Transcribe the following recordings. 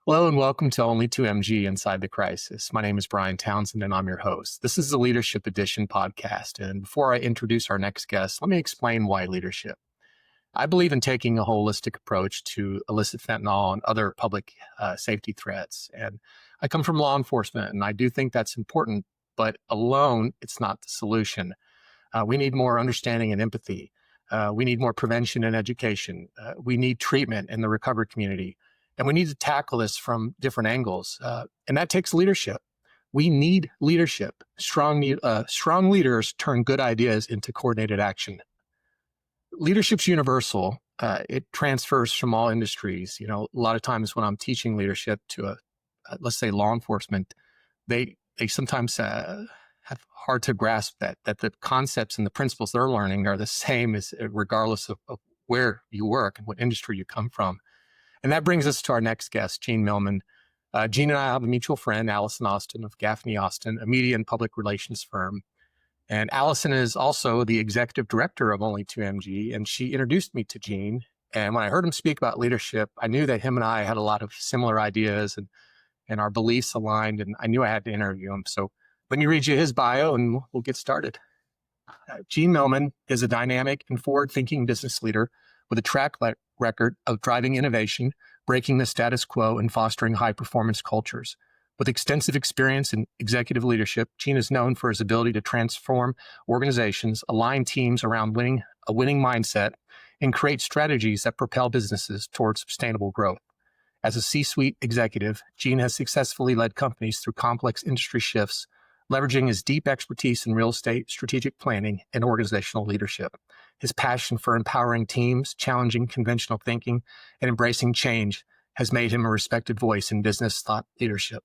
Hello and welcome to Only 2MG Inside the Crisis. My name is Brian Townsend and I'm your host. This is the Leadership Edition podcast. And before I introduce our next guest, let me explain why leadership. I believe in taking a holistic approach to illicit fentanyl and other public safety threats. And I come from law enforcement, and I do think that's important, but alone, it's not the solution. We need more understanding and empathy. We need more prevention and education. We need treatment in the recovery community. And we need to tackle this from different angles. And that takes leadership. We need leadership. Strong leaders turn good ideas into coordinated action. Leadership's universal. It transfers from all industries. You know, a lot of times when I'm teaching leadership to let's say law enforcement, they sometimes have hard to grasp that the concepts and the principles they're learning are the same as regardless of where you work and what industry you come from. And that brings us to our next guest, Gene Millman. Gene and I have a mutual friend, Allison Austin of Gaffney Austin, a media and public relations firm. And Allison is also the executive director of Only 2MG, and she introduced me to Gene. And when I heard him speak about leadership, I knew that him and I had a lot of similar ideas and our beliefs aligned, and I knew I had to interview him. So let me read you his bio and we'll get started. Gene Millman is a dynamic and forward-thinking business leader with a track record of driving innovation, breaking the status quo, and fostering high-performance cultures. With extensive experience in executive leadership, Gene is known for his ability to transform organizations, align teams around a winning mindset, and create strategies that propel businesses towards sustainable growth. As a C-suite executive, Gene has successfully led companies through complex industry shifts, leveraging his deep expertise in real estate, strategic planning, and organizational leadership. His passion for empowering teams, challenging conventional thinking, and embracing change has made him a respected voice in business thought leadership.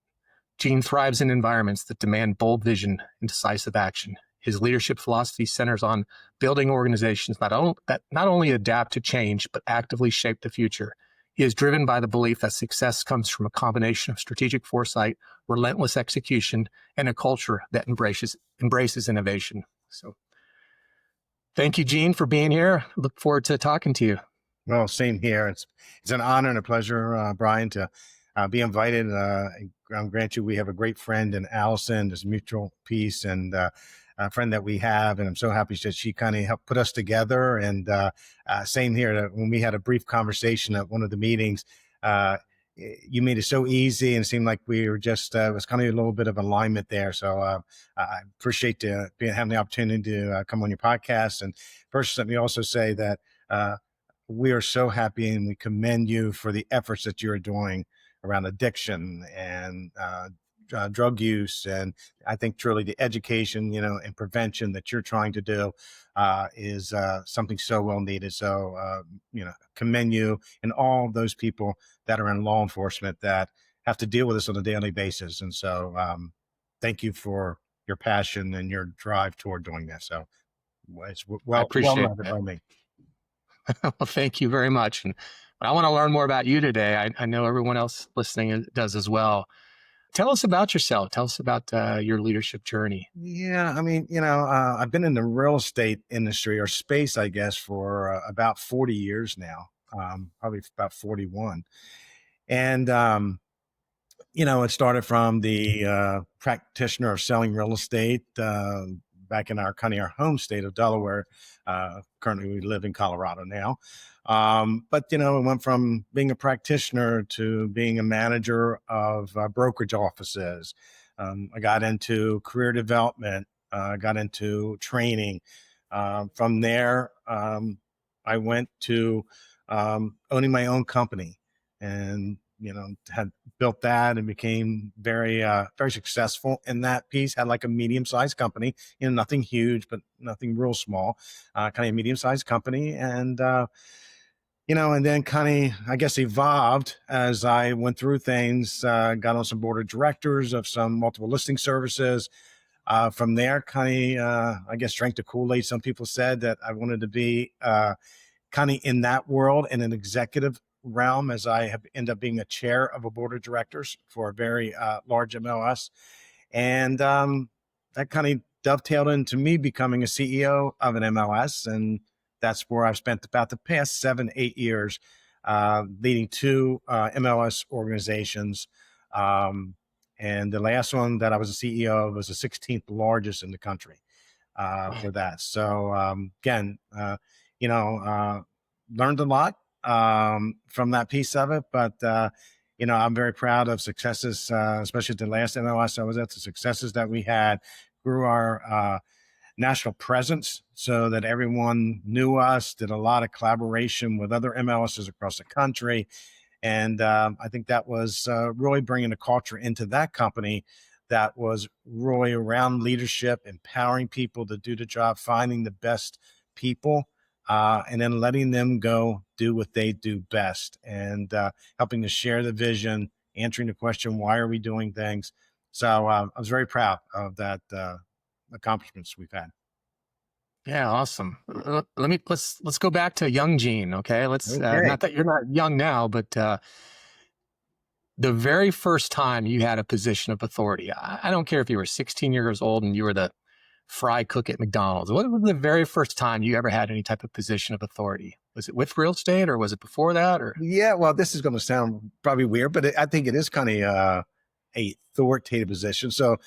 Gene thrives in environments that demand bold vision and decisive action. His leadership philosophy centers on building organizations that not only adapt to change, but actively shape the future. He is driven by the belief that success comes from a combination of strategic foresight, relentless execution, and a culture that embraces innovation. So thank you, Gene, for being here. Look forward to talking to you. Well, same here. It's an honor and a pleasure, Brian, to be invited. I'll grant you, we have a great friend in Allison, this mutual peace, and a friend that we have, and I'm so happy that she kind of helped put us together. And same here. When we had a brief conversation at one of the meetings, you made it so easy, and it seemed like we were just was kind of a little bit of alignment there. So I appreciate having the opportunity to come on your podcast. And first, let me also say that we are so happy, and we commend you for the efforts that you're doing around addiction and drug use. And I think truly the education, and prevention that you're trying to do is something so well needed. So, commend you and all those people that are in law enforcement that have to deal with this on a daily basis. And so thank you for your passion and your drive toward doing that. So it's I appreciate well by me. Well, thank you very much. And I want to learn more about you today. I know everyone else listening does as well. Tell us about yourself. Tell us about your leadership journey. Yeah, I mean, I've been in the real estate industry or space, I guess, for about 40 years now, probably about 41. And, it started from the practitioner of selling real estate back in our home state of Delaware. Currently, we live in Colorado now. But, it went from being a practitioner to being a manager of brokerage offices. I got into career development, got into training. From there, I went to owning my own company and, had built that and became very, very successful in that piece. Had like a medium-sized company, nothing huge, but nothing real small, kind of a medium-sized company. And, and then kind of, I guess, evolved as I went through things, got on some board of directors of some multiple listing services. From there, kind of, I guess, drank the Kool-Aid. Some people said that I wanted to be kind of in that world in an executive realm, as I have ended up being a chair of a board of directors for a very large MLS. And that kind of dovetailed into me becoming a CEO of an MLS. And that's where I've spent about the past 7-8 years leading two MLS organizations. Um, and the last one that I was a CEO of was the 16th largest in the country Wow. for that. So again, you know, learned a lot from that piece of it, but I'm very proud of successes, especially at the last MLS I was at. The successes that we had grew our national presence so that everyone knew us. Did a lot of collaboration with other MLSs across the country, and I think that was really bringing a culture into that company that was really around leadership, empowering people to do the job, finding the best people, and then letting them go do what they do best, and helping to share the vision, answering the question, why are we doing things? So I was very proud of that accomplishments we've had. Yeah, awesome. Let's go back to young Gene. Okay, let's Okay. not that you're not young now, but the very first time you had a position of authority. I don't care if you were 16 years old and you were the fry cook at McDonald's. What was the very first time you ever had any type of position of authority? Was it with real estate or was it before that? Or Yeah, well, this is going to sound probably weird, but I think it is kind of a authoritative position. So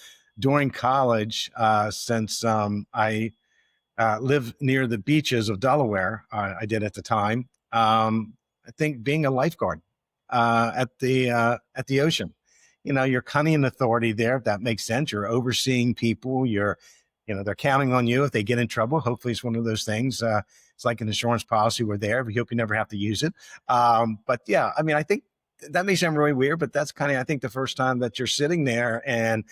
during college, since I live near the beaches of Delaware, I did at the time. I think being a lifeguard at the ocean, you're kind of an authority there. If that makes sense, you're overseeing people. They're counting on you if they get in trouble. Hopefully, it's one of those things. It's like an insurance policy. We're there. We hope you never have to use it. But yeah, I mean, I think that may sound really weird, but that's kind of, I think, the first time that you're sitting there and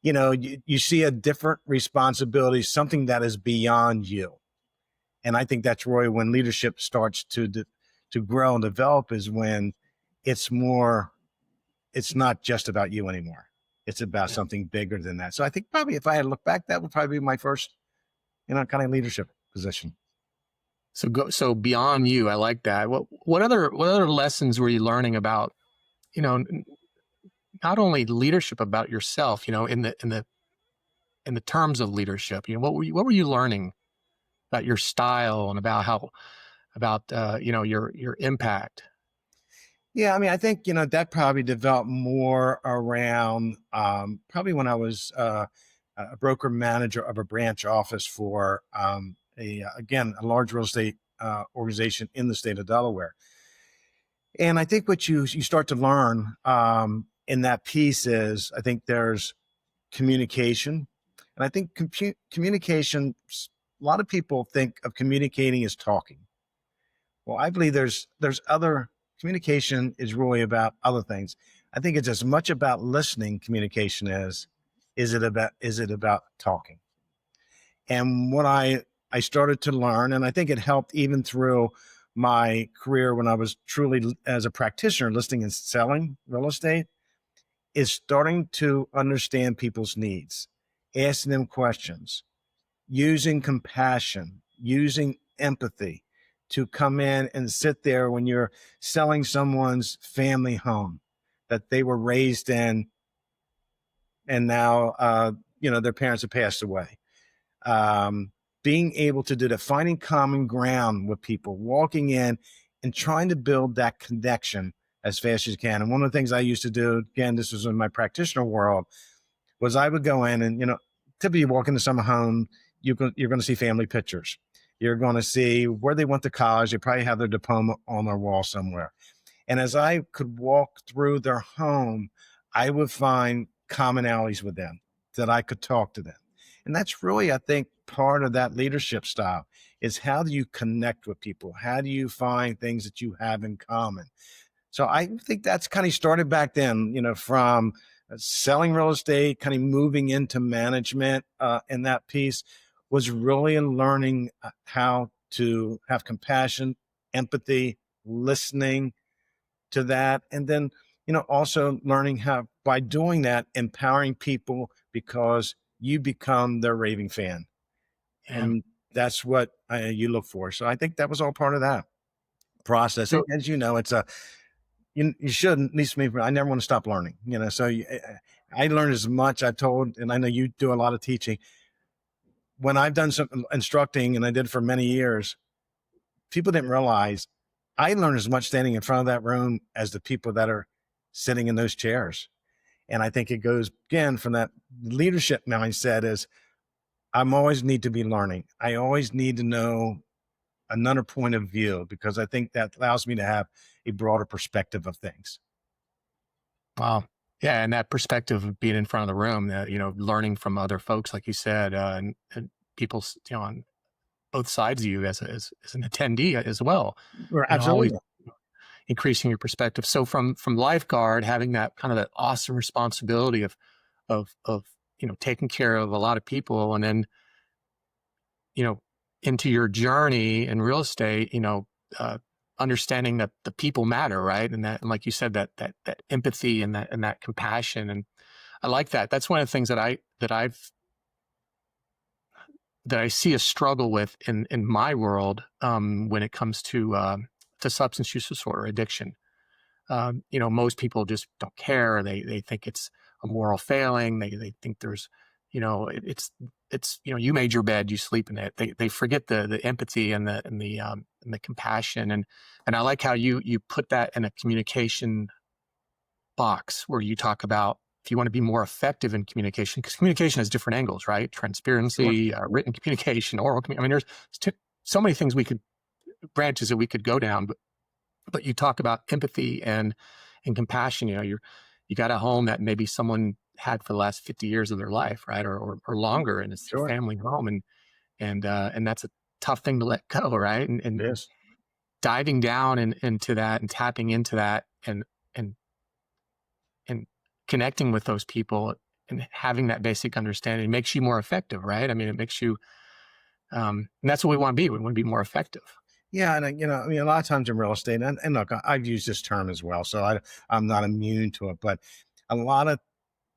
you see a different responsibility, something that is beyond you. And I think that's really when leadership starts to grow and develop, is when it's more, it's not just about you anymore. It's about yeah. something bigger than that. So I think probably if I had to look back, that would probably be my first, kind of leadership position. So beyond you, I like that. What other lessons were you learning about, you know, not only leadership about yourself, in the terms of leadership, what were you learning about your style and about your impact? Yeah, I mean, I think that probably developed more around probably when I was a broker manager of a branch office for a large real estate organization in the state of Delaware. And I think what you start to learn in that piece is, I think there's communication, and I think communication. A lot of people think of communicating as talking. Well, I believe there's other, communication is really about other things. I think it's as much about listening, communication is it about talking. And what I started to learn, and I think it helped even through my career when I was truly as a practitioner listing and selling real estate, is starting to understand people's needs, asking them questions, using compassion, using empathy to come in and sit there when you're selling someone's family home that they were raised in, and now their parents have passed away. Um, Being able to do that, finding common ground with people, walking in and trying to build that connection as fast as you can. And one of the things I used to do, again, this was in my practitioner world, was I would go in and, typically you walk into some home, you're going to see family pictures. You're going to see where they went to college. They probably have their diploma on their wall somewhere. And as I could walk through their home, I would find commonalities with them that I could talk to them. And that's really, I think, part of that leadership style, is how do you connect with people? How do you find things that you have in common? So I think that's kind of started back then, from selling real estate, kind of moving into management, and that piece was really learning how to have compassion, empathy, listening to that. And then, also learning how, by doing that, empowering people because you become their raving fan. Yeah. And that's what you look for. So I think that was all part of that process. And So as you know, you shouldn't, at least me, I never want to stop learning, so I learned as much. I told, and I know you do a lot of teaching. When I've done some instructing, and I did for many years, people didn't realize I learn as much standing in front of that room as the people that are sitting in those chairs. And I think it goes again from that leadership mindset is I'm always need to be learning. I always need to know another point of view because I think that allows me to have a broader perspective of things. Wow. Yeah, and that perspective of being in front of the room, learning from other folks, like you said, and people, on both sides of you as an attendee as well. Or Always absolutely. increasing your perspective. So from lifeguard, having that kind of that awesome responsibility of taking care of a lot of people, and then you know into your journey in real estate, uh, understanding that the people matter, right? And like you said, that empathy and that compassion, and I like that. That's one of the things that I see a struggle with in my world, when it comes to substance use disorder addiction. Most people just don't care. They think it's a moral failing. They think there's, it's you made your bed, you sleep in it. They forget the empathy and the compassion, and I like how you put that in a communication box where you talk about if you want to be more effective in communication, because communication has different angles, right? Sure. Transparency, written communication, oral communication. I mean, there's so many things branches that we could go down, but you talk about empathy and compassion. You got a home that maybe someone had for the last 50 years of their life, right? Or longer, and it's their Sure. family home. And that's a tough thing to let go, right? And Yes. diving down into that and tapping into that and and connecting with those people and having that basic understanding makes you more effective, right? I mean, it makes you, and that's what we want to be. We want to be more effective. Yeah, and I mean, a lot of times in real estate, and look, I've used this term as well, so I'm not immune to it. But a lot of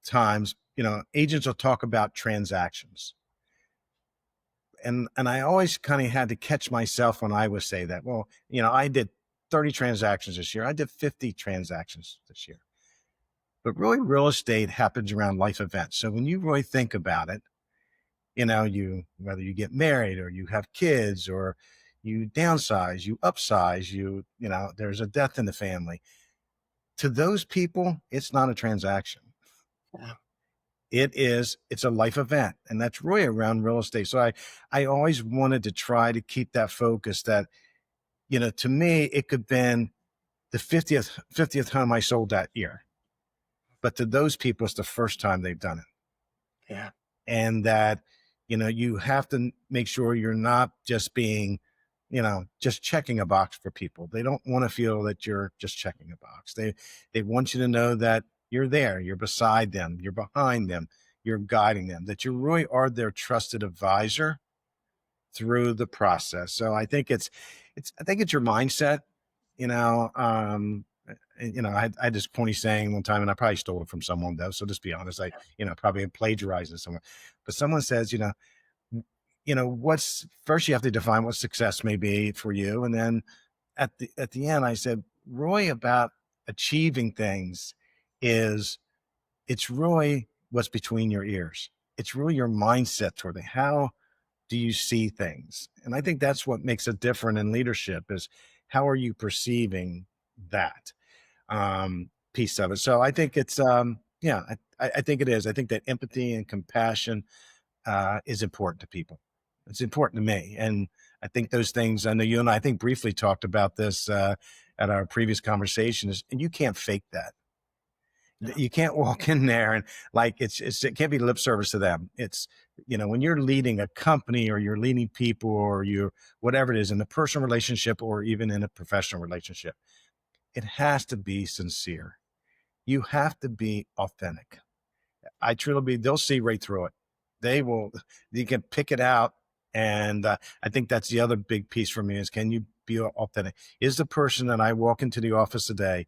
times, agents will talk about transactions, and I always kind of had to catch myself when I would say that. Well, I did 30 transactions this year. I did 50 transactions this year. But really, real estate happens around life events. So when you really think about it, you whether you get married or you have kids or you downsize, you upsize, there's a death in the family. To those people, it's not a transaction. Yeah. It's a life event. And that's really around real estate. So I always wanted to try to keep that focus that, to me, it could have been the 50th home I sold that year. But to those people, it's the first time they've done it. Yeah. And that you have to make sure you're not just being just checking a box for people. They don't want to feel that you're just checking a box. They want you to know that you're there, you're beside them, you're behind them, you're guiding them, that you really are their trusted advisor through the process. So I think it's your mindset. I had this corny saying one time, and I probably stole it from someone though. So just be honest, I probably plagiarized it somewhere. But someone says, what's first you have to define what success may be for you, and then at the end, I said, really about achieving things is it's really what's between your ears. It's really your mindset toward it. How do you see things? And I think that's what makes it different in leadership is how are you perceiving that piece of it. So I think it's yeah, I think it is. I think that empathy and compassion is important to people. It's important to me, and I think those things. I know you and I think briefly talked about this at our previous conversations, and you can't fake that. Yeah. You can't walk in there and like it can't be lip service to them. It's when you're leading a company or you're leading people or you whatever it is in a personal relationship or even in a professional relationship, it has to be sincere. You have to be authentic. I truly believe they'll see right through it. They will. You can pick it out, and I think that's the other big piece for me is can you be authentic? Is the person that I walk into the office today?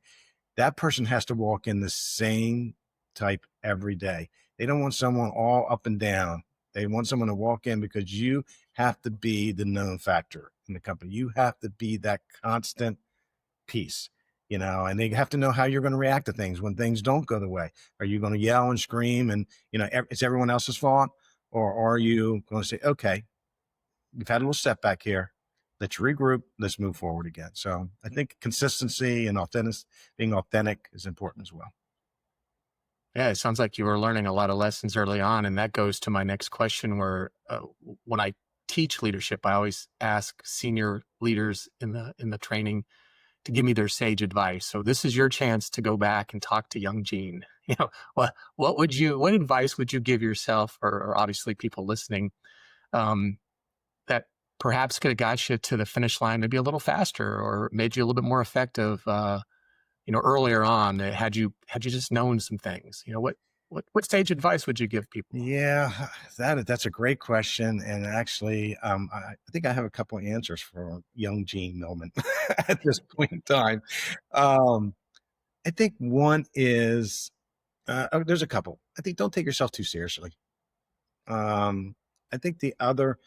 That person has to walk in the same type every day. They don't want someone all up and down. They want someone to walk in because you have to be the known factor in the company. You have to be that constant piece, and they have to know how you're going to react to things when things don't go the way. Are you going to yell and scream and, it's everyone else's fault? Or are you going to say, okay, we've had a little setback here. let's regroup, let's move forward again. So I think consistency and being authentic is important as well. Yeah, it sounds like you were learning a lot of lessons early on, and that goes to my next question. Where when I teach leadership, I always ask senior leaders in the training to give me their sage advice. So this is your chance to go back and talk to young Gene. What advice would you give yourself, or obviously people listening, um, that perhaps could have got you to the finish line maybe a little faster, or made you a little bit more effective? Earlier on, had you just known some things, what stage advice would you give people? Yeah, that's a great question, and actually, I think I have a couple of answers for young Gene Millman at this point in time. Um, I think one is there's a couple. I think don't take yourself too seriously. Um, I think the other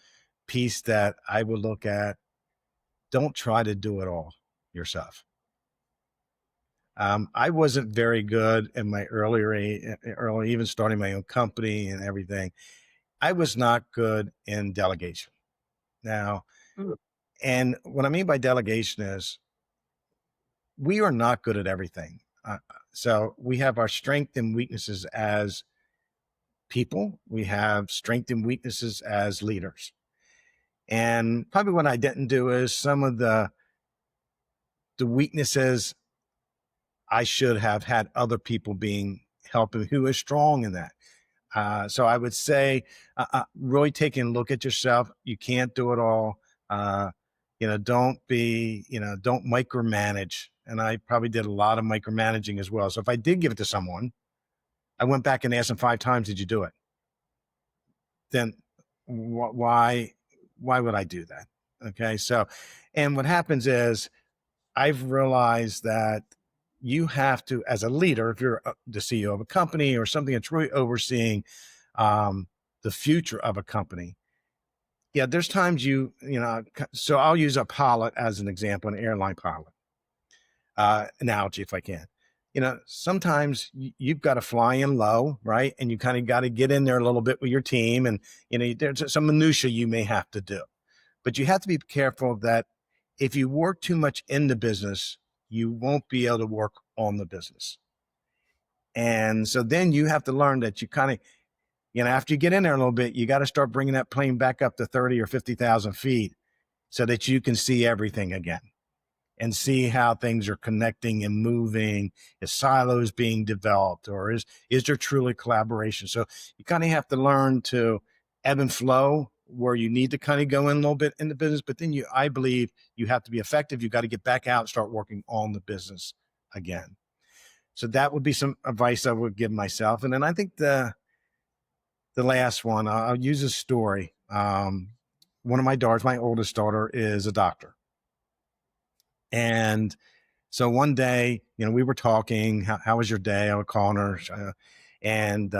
piece that I would look at, don't try to do it all yourself. I wasn't very good in my early, even starting my own company and everything. I was not good in delegation. Now, Mm. and what I mean by delegation is we are not good at everything. So we have our strength and weaknesses as people. We have strength and weaknesses as leaders. And probably what I didn't do is some of the weaknesses I should have had other people being helping who is strong in that. So I would say, really taking a look at yourself. You can't do it all. Uh, don't micromanage. And I probably did a lot of micromanaging as well. So if I did give it to someone, I went back and asked them 5 times, "Did you do it?" Then why would I do that? Okay. So, and what happens is I've realized that you have to, as a leader, if you're the CEO of a company or something that's really overseeing um, the future of a company. Yeah, there's times so I'll use a pilot as an example, an airline pilot analogy, if I can. Sometimes you've got to fly in low, right? And you kind of got to get in there a little bit with your team, and there's some minutia you may have to do, but you have to be careful that if you work too much in the business, you won't be able to work on the business. And so then you have to learn that you kind of, after you get in there a little bit, you got to start bringing that plane back up to 30 or 50,000 feet so that you can see everything again and see how things are connecting and moving. Is silos being developed, or is there truly collaboration? So you kind of have to learn to ebb and flow where you need to kind of go in a little bit in the business, but then I believe you have to be effective. You got to get back out and start working on the business again. So that would be some advice I would give myself. And then I think the last one, I'll use a story. One of my daughters, my oldest daughter, is a doctor. And so one day, we were talking, how was your day? I was calling her. And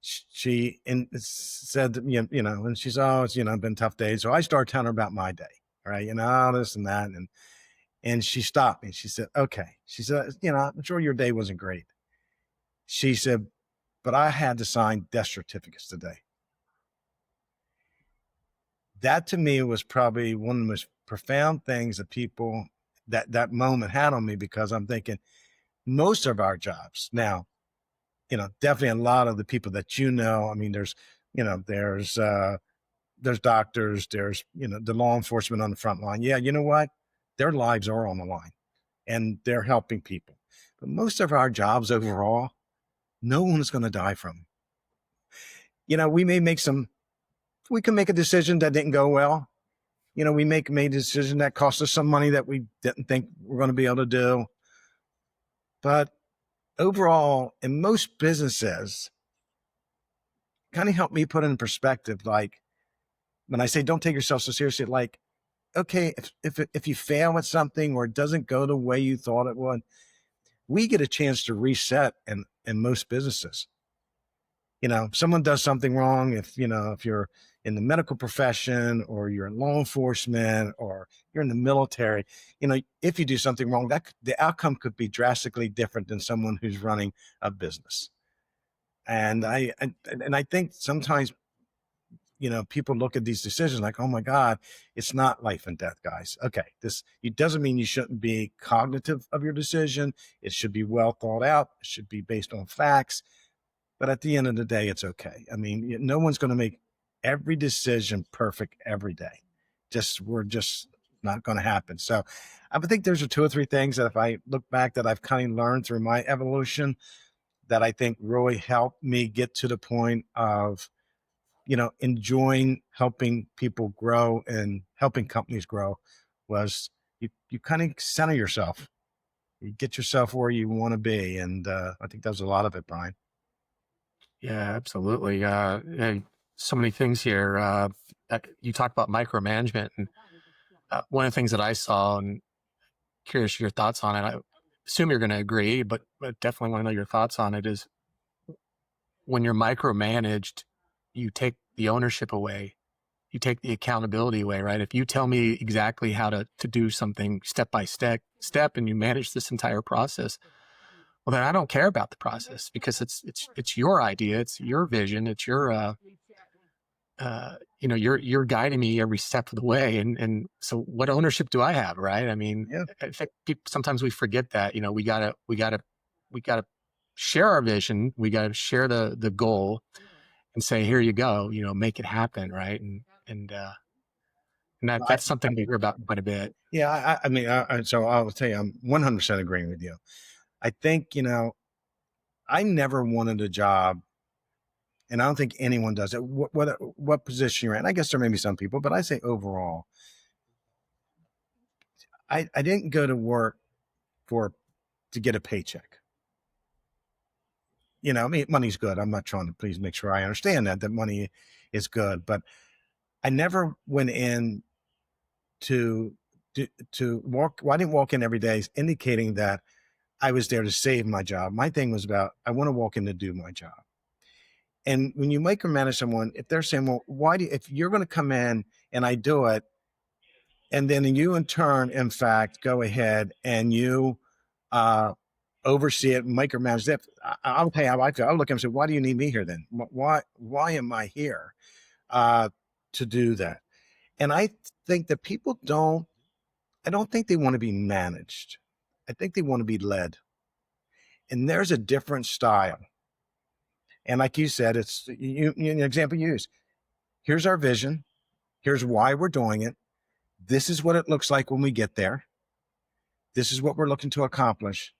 she said, and she's, oh, it's, been a tough day. So I started telling her about my day, right? This and that. And she stopped me. She said, okay. She said, I'm sure your day wasn't great. She said, but I had to sign death certificates today. That to me was probably one of the most profound things that people that moment had on me, because I'm thinking most of our jobs now, definitely a lot of the people that, I mean, there's doctors, there's, the law enforcement on the front line. Yeah. You know what? Their lives are on the line and they're helping people. But most of our jobs overall, no one is going to die from. We can make a decision that didn't go well. We made a decision that cost us some money that we didn't think we're going to be able to do. But overall, in most businesses, kind of helped me put it in perspective. Like when I say don't take yourself so seriously, like, okay, if you fail at something or it doesn't go the way you thought it would, we get a chance to reset in most businesses. If someone does something wrong, if you're in the medical profession or you're in law enforcement or you're in the military, if you do something wrong, that the outcome could be drastically different than someone who's running a business. And I think sometimes people look at these decisions like, oh my God, it's not life and death, guys. Okay, it doesn't mean you shouldn't be cognitive of your decision. It should be well thought out. It should be based on facts. But at the end of the day, it's okay. I mean, no one's going to make every decision perfect every day. We're just not going to happen. So I would think there's two or three things that if I look back that I've kind of learned through my evolution that I think really helped me get to the point of, enjoying helping people grow and helping companies grow was you kind of center yourself. You get yourself where you want to be. And I think that was a lot of it, Brian. Yeah, absolutely. And so many things here. You talk about micromanagement, and one of the things that I saw, and curious your thoughts on it. I assume you're going to agree, but definitely want to know your thoughts on it. Is when you're micromanaged, you take the ownership away, you take the accountability away, right? If you tell me exactly how to do something step by step, and you manage this entire process, well, then I don't care about the process because it's your idea, it's your vision, it's your you're guiding me every step of the way, and so what ownership do I have, right? I mean, Yeah. I think sometimes we forget that we gotta share our vision, we gotta share the goal, and say, here you go, make it happen, right? And I, that's something we hear about quite a bit. yeah. I mean, so I'll tell you, I'm 100% agreeing with you. I think, I never wanted a job, and I don't think anyone does it. What position you're in? I guess there may be some people, but I say overall, I didn't go to work to get a paycheck. I mean, money's good. I'm not trying to, please make sure I understand that money is good, but I never went in to walk. Well, I didn't walk in every day indicating that I was there to save my job. My thing was about, I want to walk in to do my job. And when you micromanage someone, if they're saying, well, if you're going to come in and I do it, and then you in turn, in fact, go ahead and you oversee it, micromanage it, I'll tell you how I feel. I'll look at him and say, why do you need me here then? Why am I here to do that? And I think that I don't think they want to be managed. I think they want to be led. And there's a different style. And like you said, it's an example you use. Here's our vision. Here's why we're doing it. This is what it looks like when we get there. This is what we're looking to accomplish.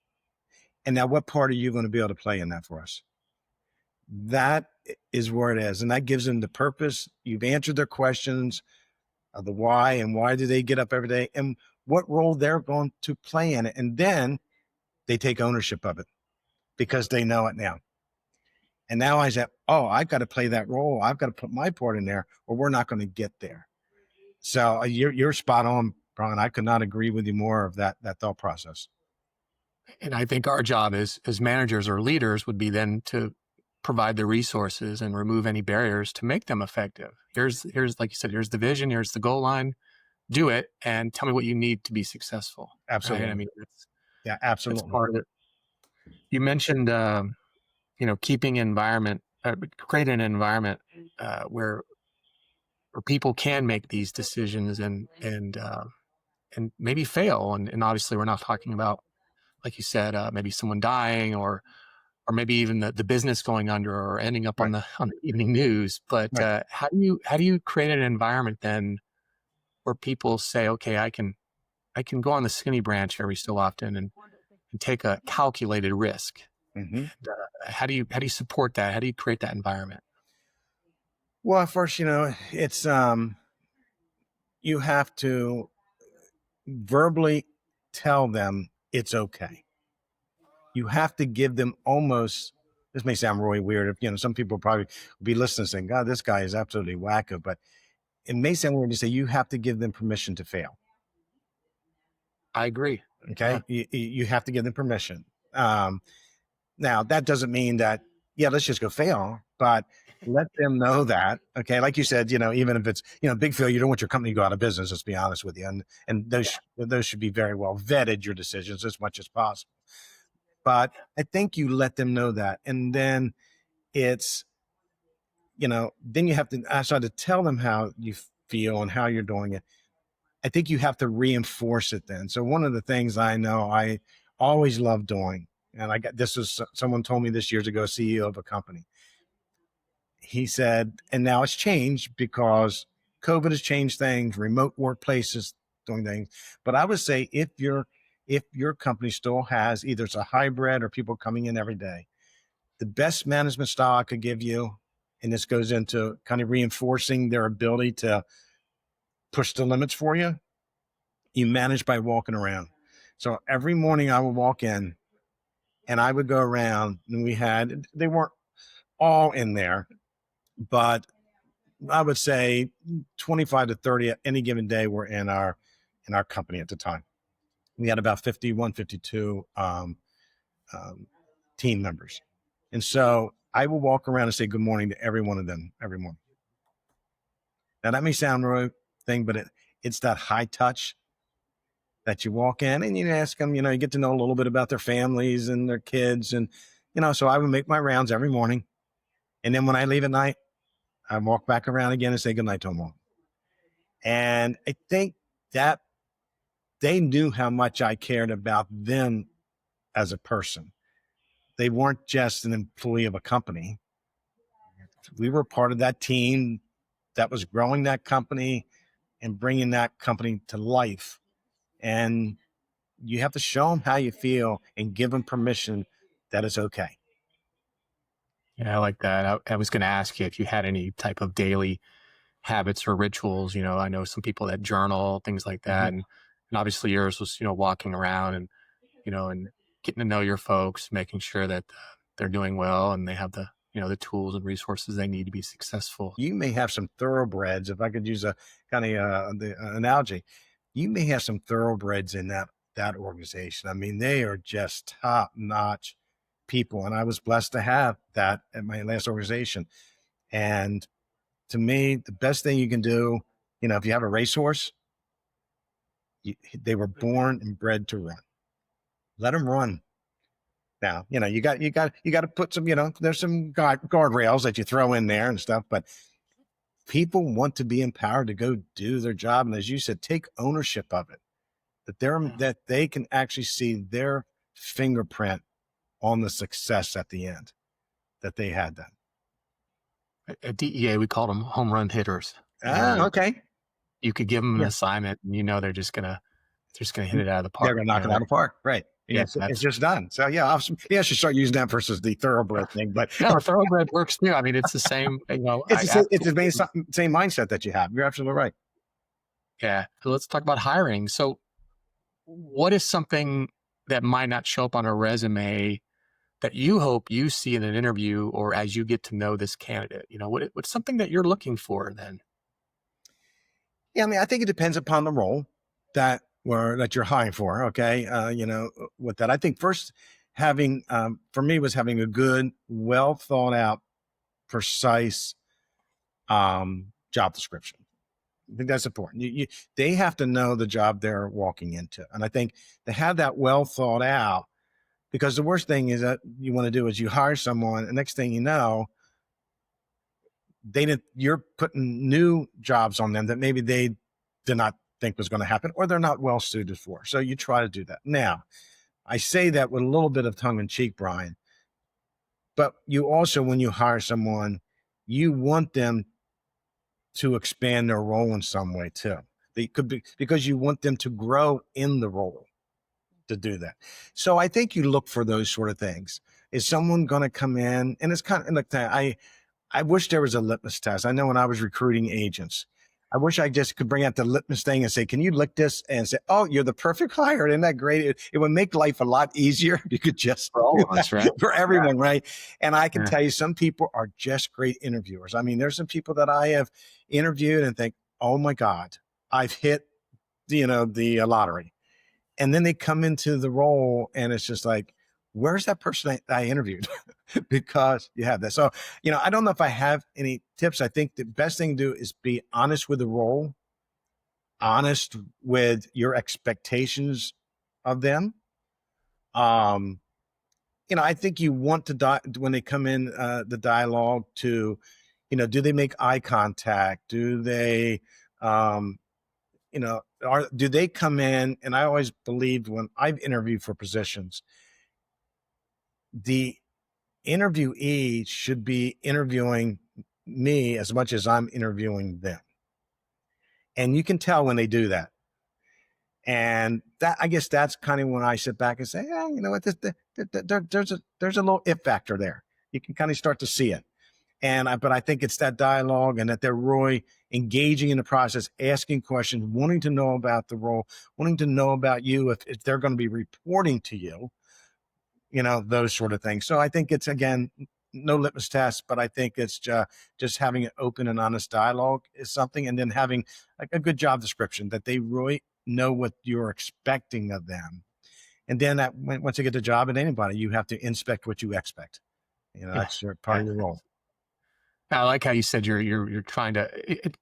And now what part are you going to be able to play in that for us? That is where it is. And that gives them the purpose. You've answered their questions of the why and why do they get up every day and what role they're going to play in it. And then they take ownership of it because they know it now. And now I said, oh, I've got to play that role. I've got to put my part in there or we're not going to get there. So you're spot on, Brian. I could not agree with you more of that thought process. And I think our job as managers or leaders would be then to provide the resources and remove any barriers to make them effective. Here's like you said, here's the vision, here's the goal line, do it, and tell me what you need to be successful. Absolutely. Right? I mean, yeah, absolutely. That's part of it. You mentioned, keeping creating an environment where people can make these decisions and maybe fail. And obviously, we're not talking about, like you said, maybe someone dying or maybe even the business going under or ending up Right. on the evening news. But Right. how do you create an environment then where people say, okay, I can go on the skinny branch every so often and take a calculated risk? Mm-hmm. And, how do you support that? How do you create that environment? Well, first, it's you have to verbally tell them it's okay. You have to give them almost. This may sound really weird. If some people probably be listening saying, "God, this guy is absolutely wacko," but it may sound weird to say you have to give them permission to fail. I agree. Okay, you have to give them permission. Now that doesn't mean that let's just go fail, but let them know that. Okay, like you said, even if it's big fail, you don't want your company to go out of business. Let's be honest with you, and those should be very well vetted, your decisions as much as possible. But I think you let them know that, and then it's then you have to, I try to tell them how you feel and how you're doing it. I think you have to reinforce it then. So one of the things I know I always love doing, and this was someone told me this years ago, CEO of a company. He said, and now it's changed because COVID has changed things, remote workplaces doing things. But I would say if your company still has either it's a hybrid or people coming in every day, the best management style I could give you, and this goes into kind of reinforcing their ability to push the limits for you, you manage by walking around. So every morning I would walk in and I would go around, and they weren't all in there, but I would say 25 to 30 at any given day were in our company at the time. We had about 51, 52 team members. And so I will walk around and say good morning to every one of them every morning. Now that may sound rude thing, but it's that high touch that you walk in and you ask them, you get to know a little bit about their families and their kids. And, so I would make my rounds every morning. And then when I leave at night, I walk back around again and say goodnight to them all. And I think that they knew how much I cared about them as a person. They weren't just an employee of a company. We were part of that team that was growing that company and bringing that company to life. And you have to show them how you feel and give them permission that it's okay. Yeah, I like that. I was going to ask you if you had any type of daily habits or rituals. I know some people that journal, things like that. Mhm. And obviously yours was, walking around and getting to know your folks, making sure that they're doing well and they have the tools and resources they need to be successful. You may have some thoroughbreds, if I could use a kind of analogy. You may have some thoroughbreds in that organization. I mean, they are just top notch people, and I was blessed to have that at my last organization. And to me, the best thing you can do, if you have a racehorse, they were born and bred to run. Let them run. Now, you got to put some, there's some guardrails that you throw in there and stuff, but people want to be empowered to go do their job. And as you said, take ownership of it, that they can actually see their fingerprint on the success at the end that they had done. At DEA, we called them home run hitters. Okay. You could give them an Yeah. assignment, and they're just gonna hit it out of the They're park. going to knock it out of the park. Right. Yeah, It's just done. So yeah, I should start using that versus the thoroughbred thing, but no, thoroughbred works too. I mean, it's the same. it's the same mindset that you have. You're absolutely right. Yeah. So let's talk about hiring. So, what is something that might not show up on a resume that you hope you see in an interview or as you get to know this candidate? What's something that you're looking for then? Yeah, I mean, I think it depends upon the role that you're hiring for. Okay, with that, I think first having for me was having a good, well thought out, precise job description. I think that's important. They have to know the job they're walking into, and I think to have that well thought out. Because the worst thing is that you want to do is you hire someone, and next thing you know, you're putting new jobs on them that maybe they did not think was going to happen or they're not well suited for. So you try to do that. Now, I say that with a little bit of tongue in cheek, Brian, but you also, when you hire someone, you want them to expand their role in some way too. They could be because you want them to grow in the role to do that. So I think you look for those sort of things. Is someone going to come in? And it's kind of like that. I wish there was a litmus test. I know when I was recruiting agents, I wish I just could bring out the litmus thing and say, can you lick this and say, oh, you're the perfect hire. Isn't that great? It would make life a lot easier. You could just, For all of us, right? for everyone, right? And I can Yeah. tell you, some people are just great interviewers. I mean, there's some people that I have interviewed and think, oh my God, I've hit, the lottery. And then they come into the role and it's just like, where's that person I interviewed? Because you have that. So, I don't know if I have any tips. I think the best thing to do is be honest with the role, honest with your expectations of them. I think you want to when they come in the dialogue to, do they make eye contact? Do they, do they come in? And I always believed when I've interviewed for positions, the interviewee should be interviewing me as much as I'm interviewing them. And you can tell when they do that. And that, I guess that's kind of when I sit back and say, yeah, you know what, there's a little if factor there. You can kind of start to see it. But I think it's that dialogue and that they're really engaging in the process, asking questions, wanting to know about the role, wanting to know about you if they're going to be reporting to you, those sort of things. So I think it's, again, no litmus test, but I think it's just having an open and honest dialogue is something, and then having a good job description that they really know what you're expecting of them. And then once you get the job at anybody, you have to inspect what you expect. That's part of your role. I like how you said you're trying to.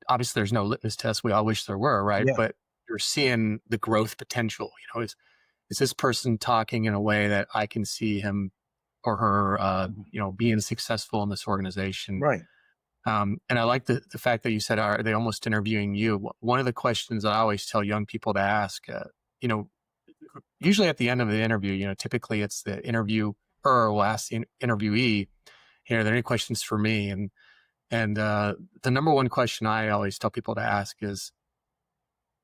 Obviously, there's no litmus test. We all wish there were, right? Yeah. But you're seeing the growth potential. Is this person talking in a way that I can see him or her, being successful in this organization? Right. And I like the fact that you said, are they almost interviewing you? One of the questions I always tell young people to ask, usually at the end of the interview, typically it's the interviewer will ask the interviewee, are there any questions for me? And the number one question I always tell people to ask is,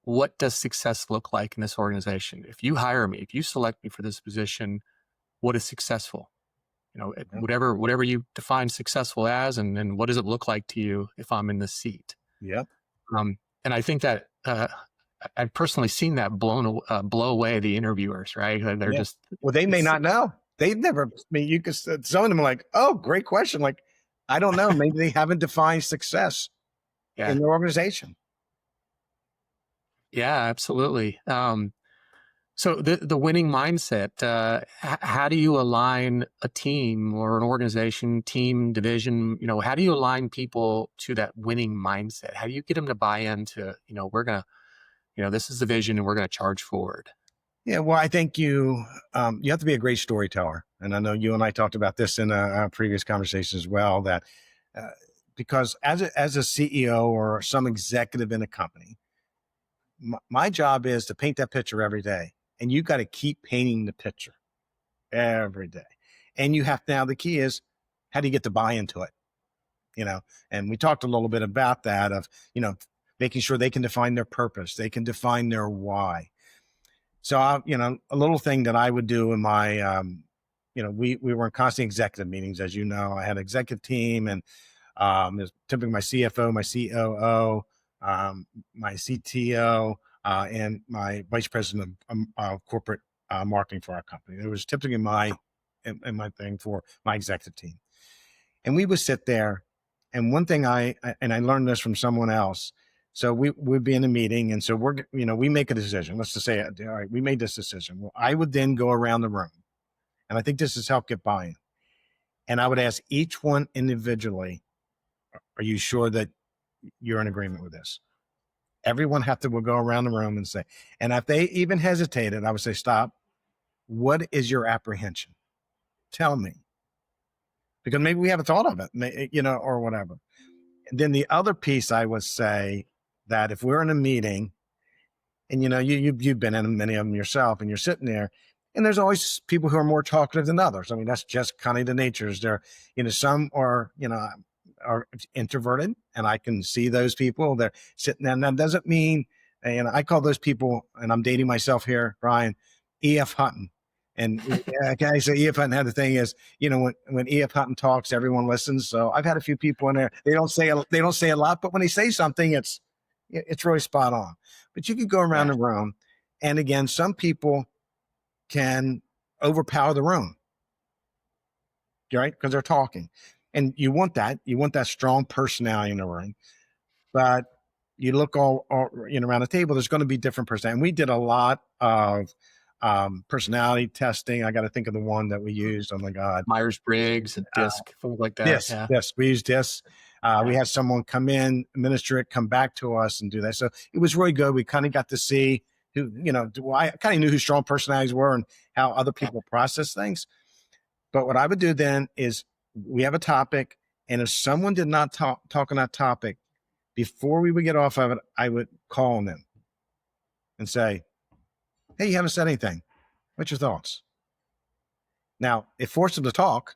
what does success look like in this organization? If you hire me, if you select me for this position, what is successful? Whatever you define successful as, and what does it look like to you if I'm in this seat? Yep. And I think that I've personally seen that blow away the interviewers, right? They're just, well, they may not know. They've never, I mean, you could, some of them are like, oh, great question. Like, I don't know. Maybe they haven't defined success in their organization. Yeah, absolutely. So the winning mindset, how do you align a team or an organization, team, division, how do you align people to that winning mindset? How do you get them to buy into, we're going to, this is the vision and we're going to charge forward? Yeah, well, I think you have to be a great storyteller. And I know you and I talked about this in a previous conversation as well, that because as a CEO or some executive in a company, my job is to paint that picture every day. And you got to keep painting the picture every day. And you have, now the key is, how do you get the buy into it? And we talked a little bit about that of, making sure they can define their purpose. They can define their why. So, a little thing that I would do in my, we were in constant executive meetings, as you know. I had an executive team, and there's typically my CFO, my COO, my CTO, and my vice president of corporate marketing for our company. It was typically my thing for my executive team. And we would sit there, and one thing I learned this from someone else. So we'd be in a meeting, and so we make a decision. Let's just say, all right, we made this decision. Well, I would then go around the room, and I think this has helped get buy-in. And I would ask each one individually, are you sure that you're in agreement with this? Everyone will go around the room and say, and if they even hesitated, I would say, stop. What is your apprehension? Tell me. Because maybe we haven't thought of it, or whatever. And then the other piece I would say, that if we're in a meeting, and you've been in many of them yourself, and you're sitting there, and there's always people who are more talkative than others. I mean, that's just kind of the natures. There, some are introverted, and I can see those people. They're sitting there. And that doesn't mean, I call those people, and I'm dating myself here, Brian, E.F. Hutton. And so E.F. Hutton had the thing is, when E.F. Hutton talks, everyone listens. So I've had a few people in there. They don't say a lot, but when they say something, it's really spot on. But you can go around the room, and again, some people can overpower the room, right? Because they're talking, and you want that strong personality in the room. But you look all around the table, there's going to be different personality. And we did a lot of personality testing. I got to think of the one that we used. Oh my God. Myers-Briggs, DISC, things like that. Yes. We used DISC. We had someone come in, administer it, come back to us and do that. So it was really good. We kind of got to see who, I kind of knew who strong personalities were and how other people process things. But what I would do then is, we have a topic, And if someone did not talk on that topic, before we would get off of it, I would call on them and say, hey, you haven't said anything. What's your thoughts? Now, it forced them to talk,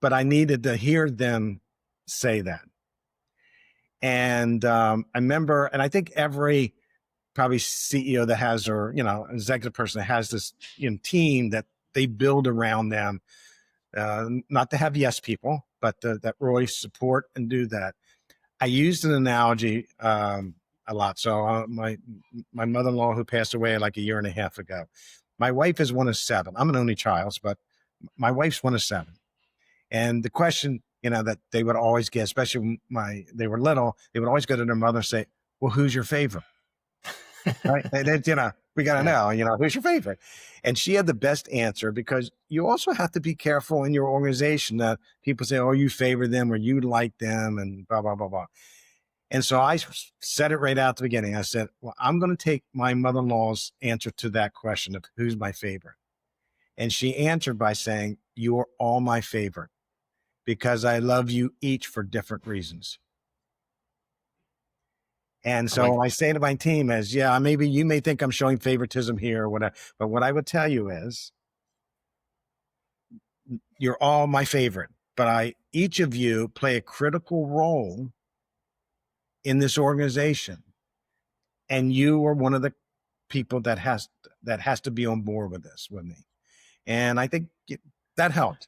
but I needed to hear them say that. And I remember, and I think every probably CEO that has, or, executive person that has this team that they build around them, not to have yes people, but that really support and do that. I used an analogy a lot. So my mother-in-law, who passed away like a year and a half ago, my wife is one of seven. I'm an only child, but my wife's one of seven. And the question, that they would always get, especially when they were little, they would always go to their mother and say, well, who's your favorite? Right? We got to know, who's your favorite? And she had the best answer, because you also have to be careful in your organization that people say, oh, you favor them or you like them and blah, blah, blah, blah. And so I said it right out at the beginning. I said, well, I'm going to take my mother-in-law's answer to that question of who's my favorite. And she answered by saying, you are all my favorite, because I love you each for different reasons. And so I say to my team is, maybe you may think I'm showing favoritism here or whatever, but what I would tell you is, you're all my favorite, but each of you play a critical role in this organization. And you are one of the people that has to be on board with this with me. And I think that helped.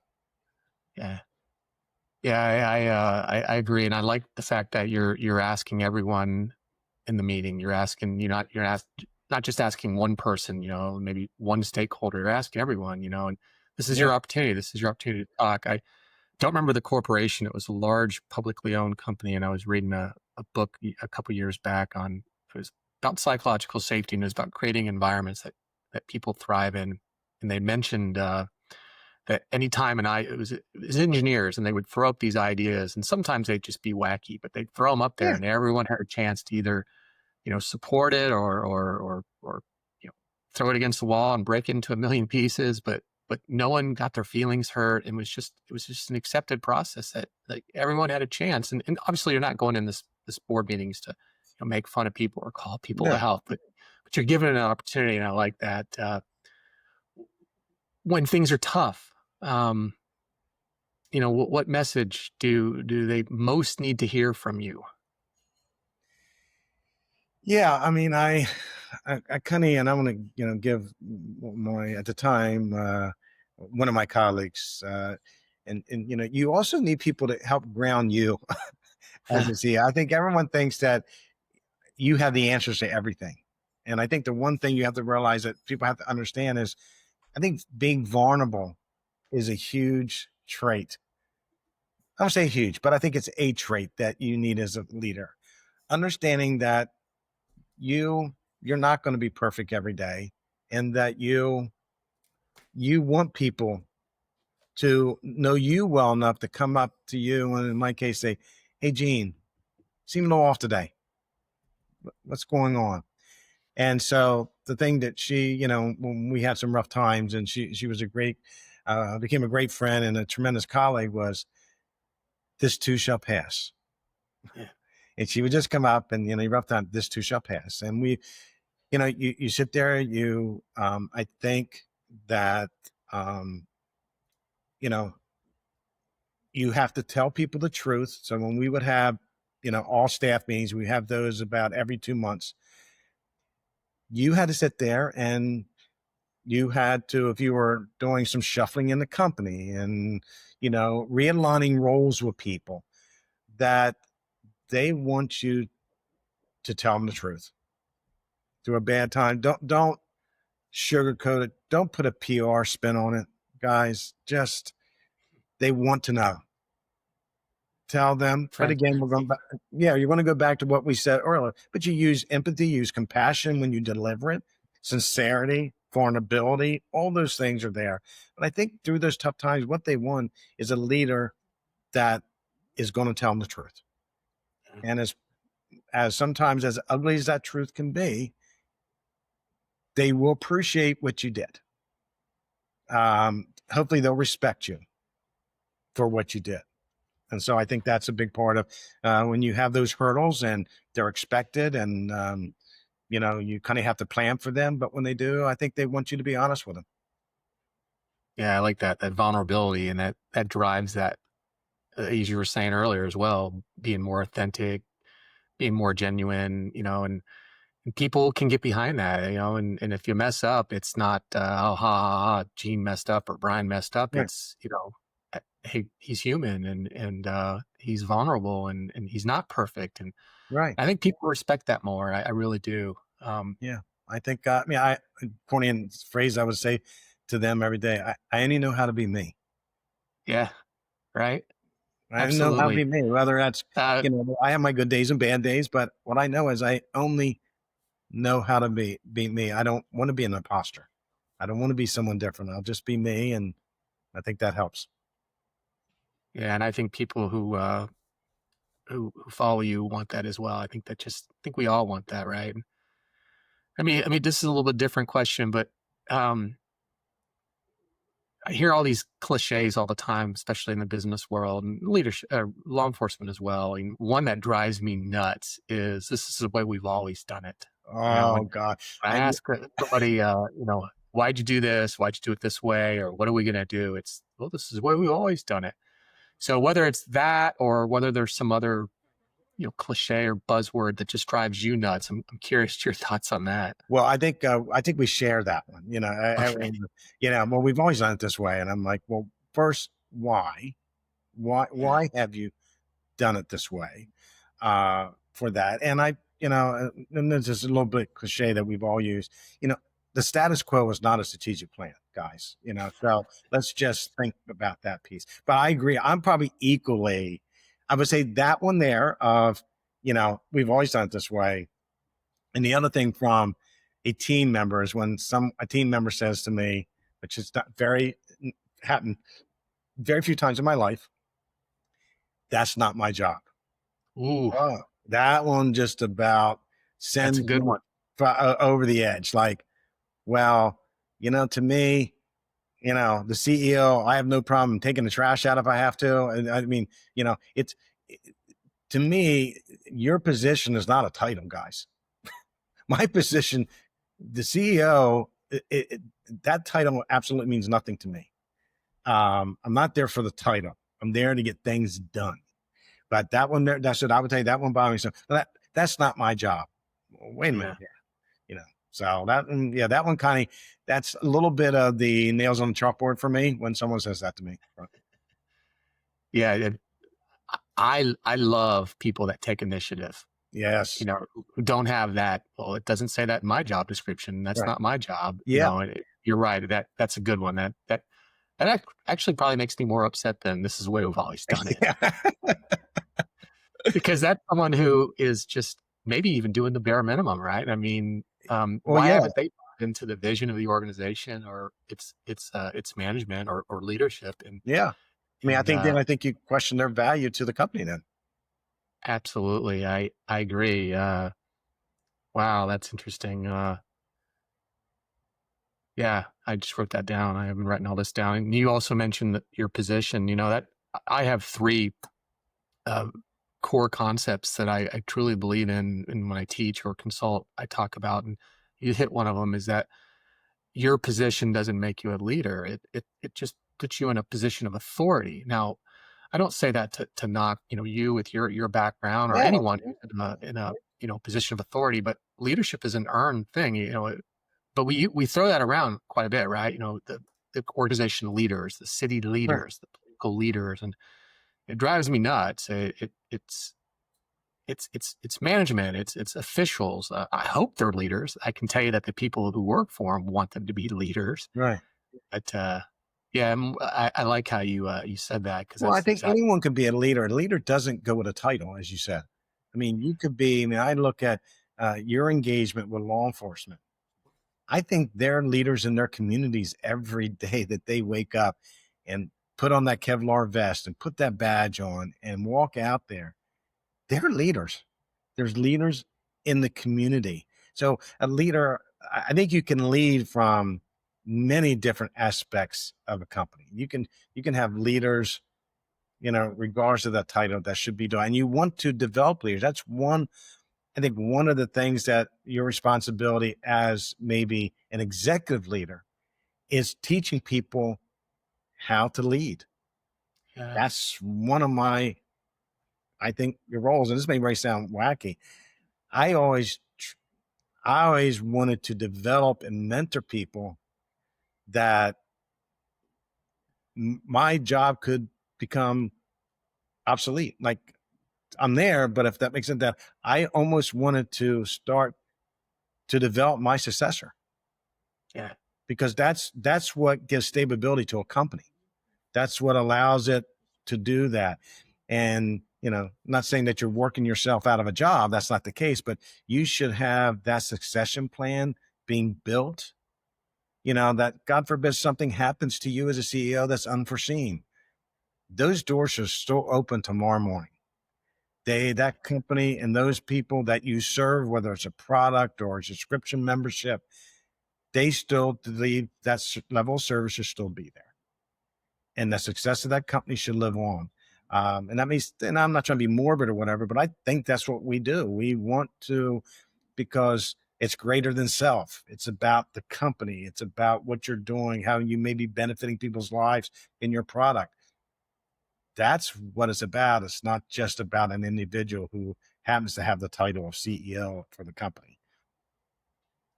Yeah. Yeah, I agree, and I like the fact that you're asking everyone in the meeting. You're not just asking one person, maybe one stakeholder. You're asking everyone, and this is your opportunity. This is your opportunity to talk. I don't remember the corporation. It was a large publicly owned company, and I was reading a book a couple years back it was about psychological safety, and it was about creating environments that people thrive in. And they mentioned that anytime, it was engineers, and they would throw up these ideas, and sometimes they'd just be wacky, but they'd throw them up there, and everyone had a chance to either, support it or throw it against the wall and break it into a million pieces, but no one got their feelings hurt. It was just an accepted process that like everyone had a chance. And obviously you're not going in this board meetings to make fun of people or call people out, but you're given an opportunity, and I like that. When things are tough, what message do they most need to hear from you? Yeah, I mean, I kind of, and I want to, give at the time, one of my colleagues, and you also need people to help ground you as a CEO. I think everyone thinks that you have the answers to everything. And I think the one thing you have to realize that people have to understand is, I think being vulnerable is a huge trait. I don't say huge, but I think it's a trait that you need as a leader. Understanding that you're not going to be perfect every day, and that you want people to know you well enough to come up to you, and in my case say, hey, Gene, seem a little off today. What's going on? And so the thing that she, when we had some rough times, and she was became a great friend and a tremendous colleague, was, this too shall pass. Yeah. And she would just come up and, rough time, this too shall pass. And we, you sit there, I think that, you have to tell people the truth. So when we would have, all staff meetings, we have those about every 2 months. You had to sit there, and you had to, if you were doing some shuffling in the company and, realigning roles with people, that they want you to tell them the truth through a bad time. Don't sugarcoat it. Don't put a PR spin on it, guys. Just, they want to know. Tell them. But again, we're going back. Yeah, you want to go back to what we said earlier, but you use empathy, use compassion when you deliver it, sincerity, vulnerability, all those things are there. But I think through those tough times, what they want is a leader that is going to tell them the truth. And as sometimes as ugly as that truth can be, they will appreciate what you did. Hopefully they'll respect you for what you did. And so I think that's a big part of when you have those hurdles and they're expected, and you kind of have to plan for them. But when they do, I think they want you to be honest with them. Yeah, I like that vulnerability, and that drives that, as you were saying earlier as well, being more authentic, being more genuine, and people can get behind that, and if you mess up, it's not, oh, ha, ha, ha, Gene messed up or Brian messed up. Right. It's, hey, he's human, and he's vulnerable, and he's not perfect. And Right. I think people respect that more. I really do. Yeah. I think, I corny and phrase I would say to them every day. I only know how to be me. Yeah, right. I only know how to Absolutely. be me. Whether that's, Uh, I have my good days and bad days, but what I know is I only know how to be me. I don't want to be an imposter. I don't want to be someone different. I'll just be me, and I think that helps. yeah, and I think people who follow you want that as well. I think we all want that, right? I mean, this is a little bit different question, but um, I hear all these cliches all the time, especially in the business world and leadership, law enforcement as well. And one that drives me nuts is, this is the way we've always done it. When Oh God. I I ask somebody, why'd you do this? Why'd you do it this way? Or what are we going to do? It's, well, this is the way we've always done it. So whether it's that or whether there's some other, cliche or buzzword that just drives you nuts, I'm curious to your thoughts on that. Well, I think we share that one. Okay. Well, we've always done it this way, and I'm like, well, first, why? Why? Yeah. Why have you done it this way? For that, and and there's just a little bit cliche that we've all used. You know, the status quo is not a strategic plan, guys. So let's just think about that piece. But I agree. I'm probably equally. I would say that one there of, we've always done it this way. And the other thing from a team member is when a team member says to me, which is not happened very few times in my life, that's not my job. Ooh, Oh, that one just about that's a sends good me one. over the edge. Like, well, to me, the CEO, I have no problem taking the trash out if I have to. And I mean, it's to me, your position is not a title, guys. My position, the CEO, that title absolutely means nothing to me. I'm not there for the title. I'm there to get things done. But that one there, that's what I would tell you. That one bothers me. So that's not my job. Wait a minute Yeah. here. So yeah, that one that's a little bit of the nails on the chalkboard for me when someone says that to me. Yeah. I love people that take initiative, Yes. who don't have that. Well, it doesn't say that in my job description. That's Right. not my job. Yeah. You're right. That's a good one. That actually probably makes me more upset than this is the way we've always done it, Yeah. because that's someone who is just maybe even doing the bare minimum, right? I mean, Well, why yeah. haven't they bought into the vision of the organization or its management or leadership? And Yeah. I mean, and I think you question their value to the company then. absolutely, I agree. Wow, that's interesting. Yeah, I just wrote that down. I have been writing all this down. And you also mentioned that your position. That I have three uh, core concepts that I truly believe in, and when I teach or consult, I talk about. And you hit one of them, is that your position doesn't make you a leader. It just puts you in a position of authority. Now, I don't say that to knock, you with your background or No. anyone who's in a position of authority, but leadership is an earned thing, but we throw that around quite a bit, right? The organization leaders, the city Right. leaders, the political leaders, and it drives me nuts. It's management, it's officials. I hope they're leaders. I can tell you that the people who work for them want them to be leaders. Right. But yeah, I like how you said that, because Well, I that's think exactly. anyone could be a leader. A leader doesn't go with a title, as you said. I mean, you could be. I mean, I look at your engagement with law enforcement. I think they're leaders in their communities every day that they wake up and put on that Kevlar vest and put that badge on and walk out there. They're leaders. There's leaders in the community. So a leader, I think you can lead from many different aspects of a company. You can have leaders regardless of that title, that should be done. And you want to develop leaders. That's I think one of the things that your responsibility as maybe an executive leader is teaching people how to lead. Yeah. That's one of I think, your roles. And this may sound wacky. I always, I always wanted to develop and mentor people that my job could become obsolete. Like, I'm there, but if that makes sense, that I almost wanted to start to develop my successor, Yeah. because that's what gives stability to a company. That's what allows it to do that. And, not saying that you're working yourself out of a job. That's not the case, but you should have that succession plan being built, that God forbid something happens to you as a CEO that's unforeseen. Those doors are still open tomorrow morning. That company and those people that you serve, whether it's a product or a subscription membership, they still believe that level of service should still be there, and the success of that company should live on. And that means, and I'm not trying to be morbid or whatever, but I think that's what we do. We want to, because it's greater than self. It's about the company. It's about what you're doing, how you may be benefiting people's lives in your product. That's what it's about. It's not just about an individual who happens to have the title of CEO for the company.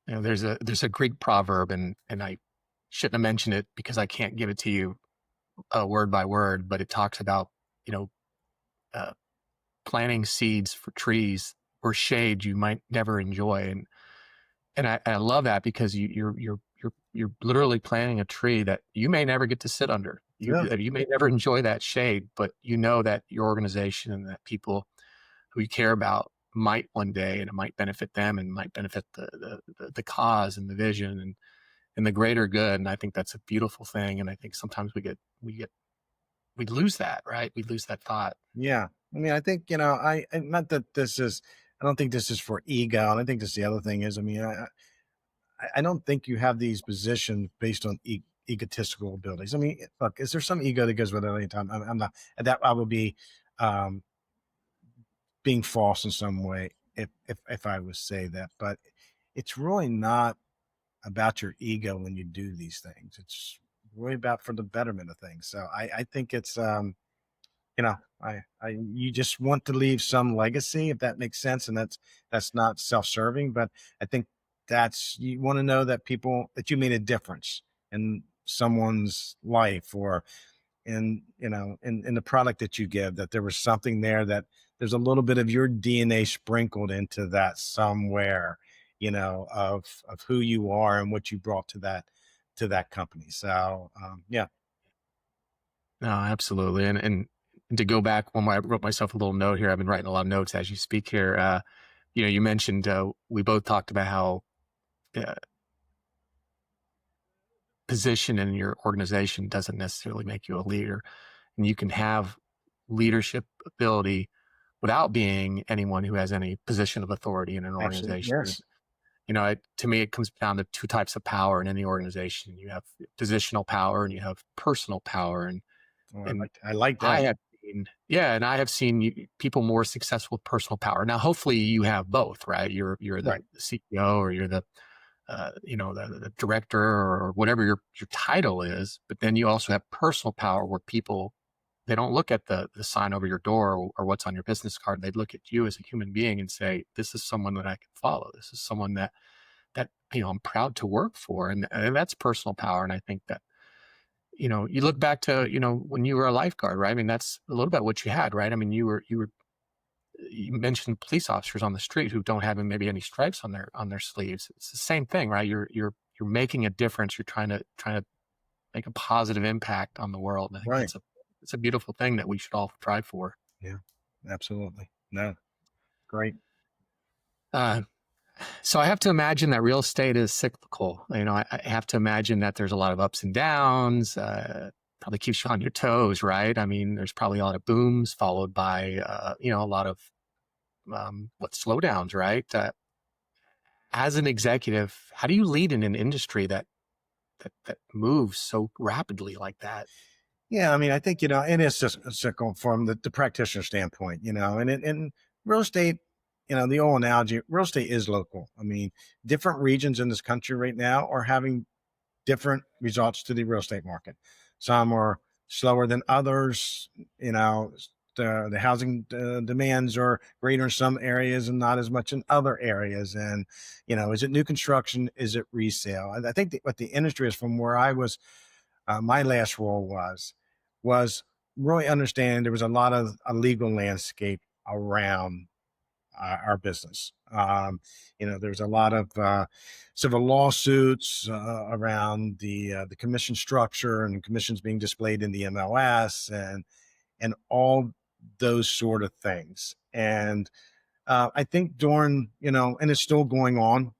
There's a Greek proverb, and I shouldn't have mentioned it because I can't give it to you word by word, but it talks about, uh, planting seeds for trees or shade you might never enjoy. And I love that, because you're literally planting a tree that you may never get to sit under. Yeah. You may never enjoy that shade, but that your organization and that people who you care about might one day, and it might benefit them and might benefit the cause and the vision and the greater good. And I think that's a beautiful thing. And I think sometimes we lose that, right? We lose that thought. Yeah. I mean, I think, not that I don't think this is for ego. And I think that's the other thing is, I mean, I don't think you have these positions based on egotistical abilities. I mean, look, is there some ego that goes with it any time? I'm not, that I would be um, being false in some way if I would say that, but it's really not about your ego when you do these things. It's really about for the betterment of things. So I think it's, you just want to leave some legacy, if that makes sense. And that's not self-serving, but I think you want to know that that you made a difference in someone's life, or in the product that you give, that there was something there, that there's a little bit of your DNA sprinkled into that somewhere, of who you are and what you brought to that company. So, yeah. No, absolutely. And to go back, when I wrote myself a little note here, I've been writing a lot of notes as you speak here. You mentioned, we both talked about how uh, position in your organization doesn't necessarily make you a leader, and you can have leadership ability without being anyone who has any position of authority in an Absolutely. organization. Yes. To me, it comes down to two types of power in any organization. You have positional power and you have personal power. Oh, And I like I that. have and I have seen people more successful with personal power. Now, hopefully you have both, right? You're the Right. CEO, or you're the director, or whatever your title is. But then you also have personal power, where people, they don't look at the sign over your door, or what's on your business card. They look at you as a human being and say, this is someone that I can follow. This is someone that I'm proud to work for. And that's personal power. And I think that, you look back to, when you were a lifeguard, right? I mean, that's a little bit what you had, right? I mean, you mentioned police officers on the street who don't have maybe any stripes on their sleeves. It's the same thing, right? You're making a difference. You're trying to make a positive impact on the world. And I think Right. it's a beautiful thing that we should all strive for. Yeah. Absolutely. No. Great. Uh, so I have to imagine that real estate is cyclical. I have to imagine that there's a lot of ups and downs. Probably keeps you on your toes, right? I mean, there's probably a lot of booms followed by, a lot of slowdowns, right? As an executive, how do you lead in an industry that moves so rapidly like that? Yeah, I mean, I think, it is just cyclical from the practitioner standpoint, and real estate, the old analogy, real estate is local. I mean, different regions in this country right now are having different results to the real estate market. Some are slower than others. You know, the housing demands are greater in some areas and not as much in other areas. And, is it new construction? Is it resale? And I think that what the industry is from where I was, my last role was really understanding there was a lot of a legal landscape around our business. There's a lot of civil lawsuits around the commission structure and commissions being displayed in the MLS and all those sort of things. And I think during, and it's still going on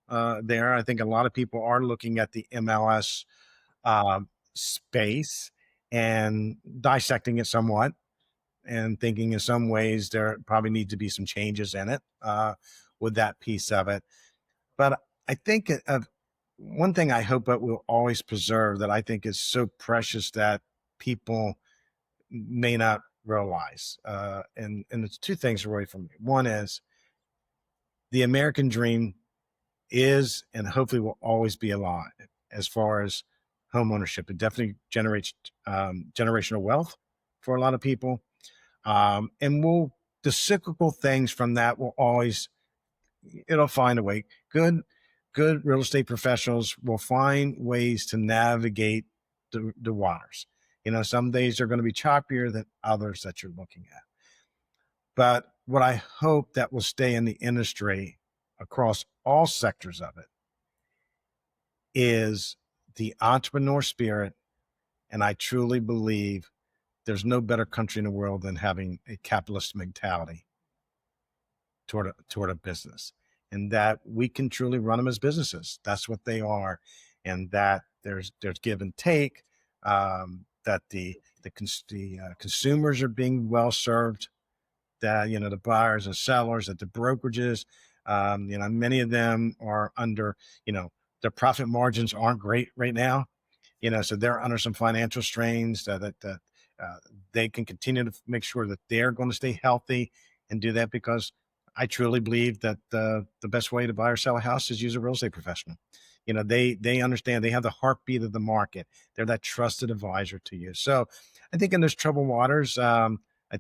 there. I think a lot of people are looking at the MLS uh, space and dissecting it somewhat and thinking in some ways there probably need to be some changes in it with that piece of it. But I think of one thing I hope that we'll always preserve that I think is so precious that people may not realize. And it's two things really from me. One is the American dream is and hopefully will always be alive as far as home ownership. It definitely generates generational wealth for a lot of people. And the cyclical things from that will always, it'll find a way. Good real estate professionals will find ways to navigate the waters. Some days are going to be choppier than others that you're looking at. But what I hope that will stay in the industry across all sectors of it is the entrepreneur spirit. And I truly believe there's no better country in the world than having a capitalist mentality toward a business, and that we can truly run them as businesses. That's what they are, and that there's give and take. That the consumers are being well served. That the buyers and sellers at the brokerages, many of them are under, their profit margins aren't great right now. So they're under some financial strains that they can continue to make sure that they're going to stay healthy and do that because I truly believe that the best way to buy or sell a house is use a real estate professional. They understand, they have the heartbeat of the market. They're that trusted advisor to you. So I think in those troubled waters, I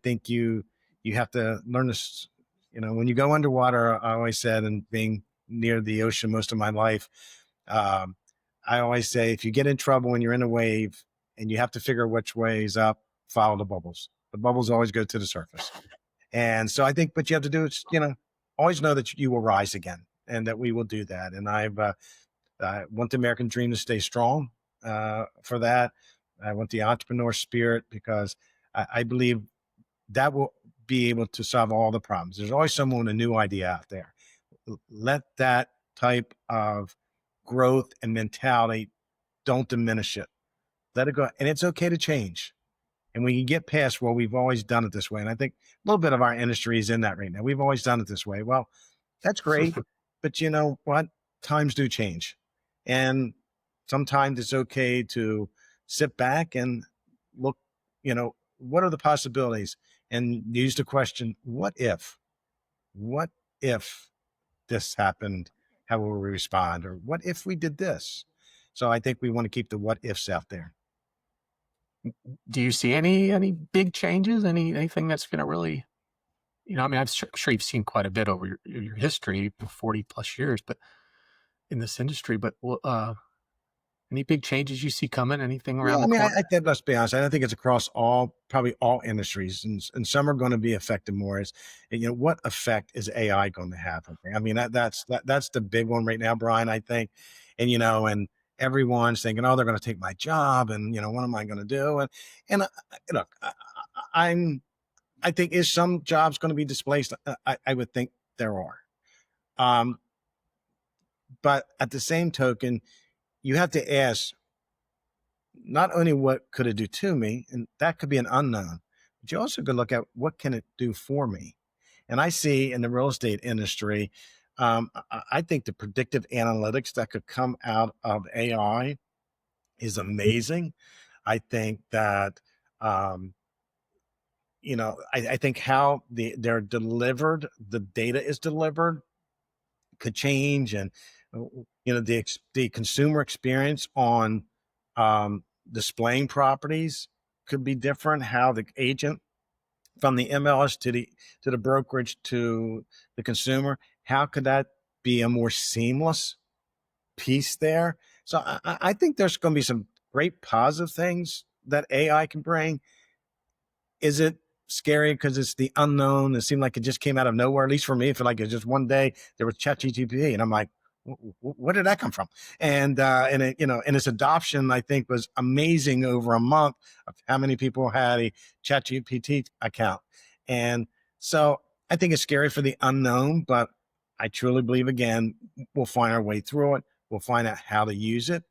think you have to learn this. When you go underwater, I always said, and being near the ocean most of my life, um, I always say, if you get in trouble when you're in a wave and you have to figure which way is up, follow the bubbles. The bubbles always go to the surface. And so I think what you have to do is, always know that you will rise again and that we will do that. And I want the American dream to stay strong for that. I want the entrepreneur spirit because I believe that will be able to solve all the problems. There's always someone with a new idea out there. Let that type of growth and mentality, don't diminish it. Let it go. And it's okay to change. And when you get past, well, we've always done it this way. And I think a little bit of our industry is in that right now. We've always done it this way. Well, that's great. But you know what? Times do change. And sometimes it's okay to sit back and look, what are the possibilities? And use the question, what if? What if this happened? How will we respond? Or what if we did this? So I think we want to keep the what ifs out there. Do you see any big changes? Anything that's going to really, I mean, I'm sure you've seen quite a bit over your history, 40 plus years, but in this industry. But any big changes you see coming? Anything around Yeah, I the mean, corner? I think, let's be honest. I don't think it's across probably all industries, and some are going to be affected more. What effect is AI going to have? I mean, that's the big one right now, Brian. I think, and everyone's thinking, oh, they're going to take my job, and what am I going to do? And look, I think is some jobs going to be displaced? I would think there are, um, but at the same token, you have to ask not only what could it do to me, and that could be an unknown, but you also could look at what can it do for me. And I see in the real estate industry, I think the predictive analytics that could come out of AI is amazing. I think that Um, I think how they're delivered, the data is delivered, could change, and the consumer experience on displaying properties could be different. How the agent from the MLS to the brokerage to the consumer, how could that be a more seamless piece there? So I think there's going to be some great positive things that AI can bring. Is it scary because it's the unknown? It seemed like it just came out of nowhere. At least for me, it felt like it was just one day there was ChatGPT, and I'm like, where did that come from? And and its adoption, I think, was amazing over a month of how many people had a ChatGPT account. And so I think it's scary for the unknown, but I truly believe, again, we'll find our way through it. We'll find out how to use it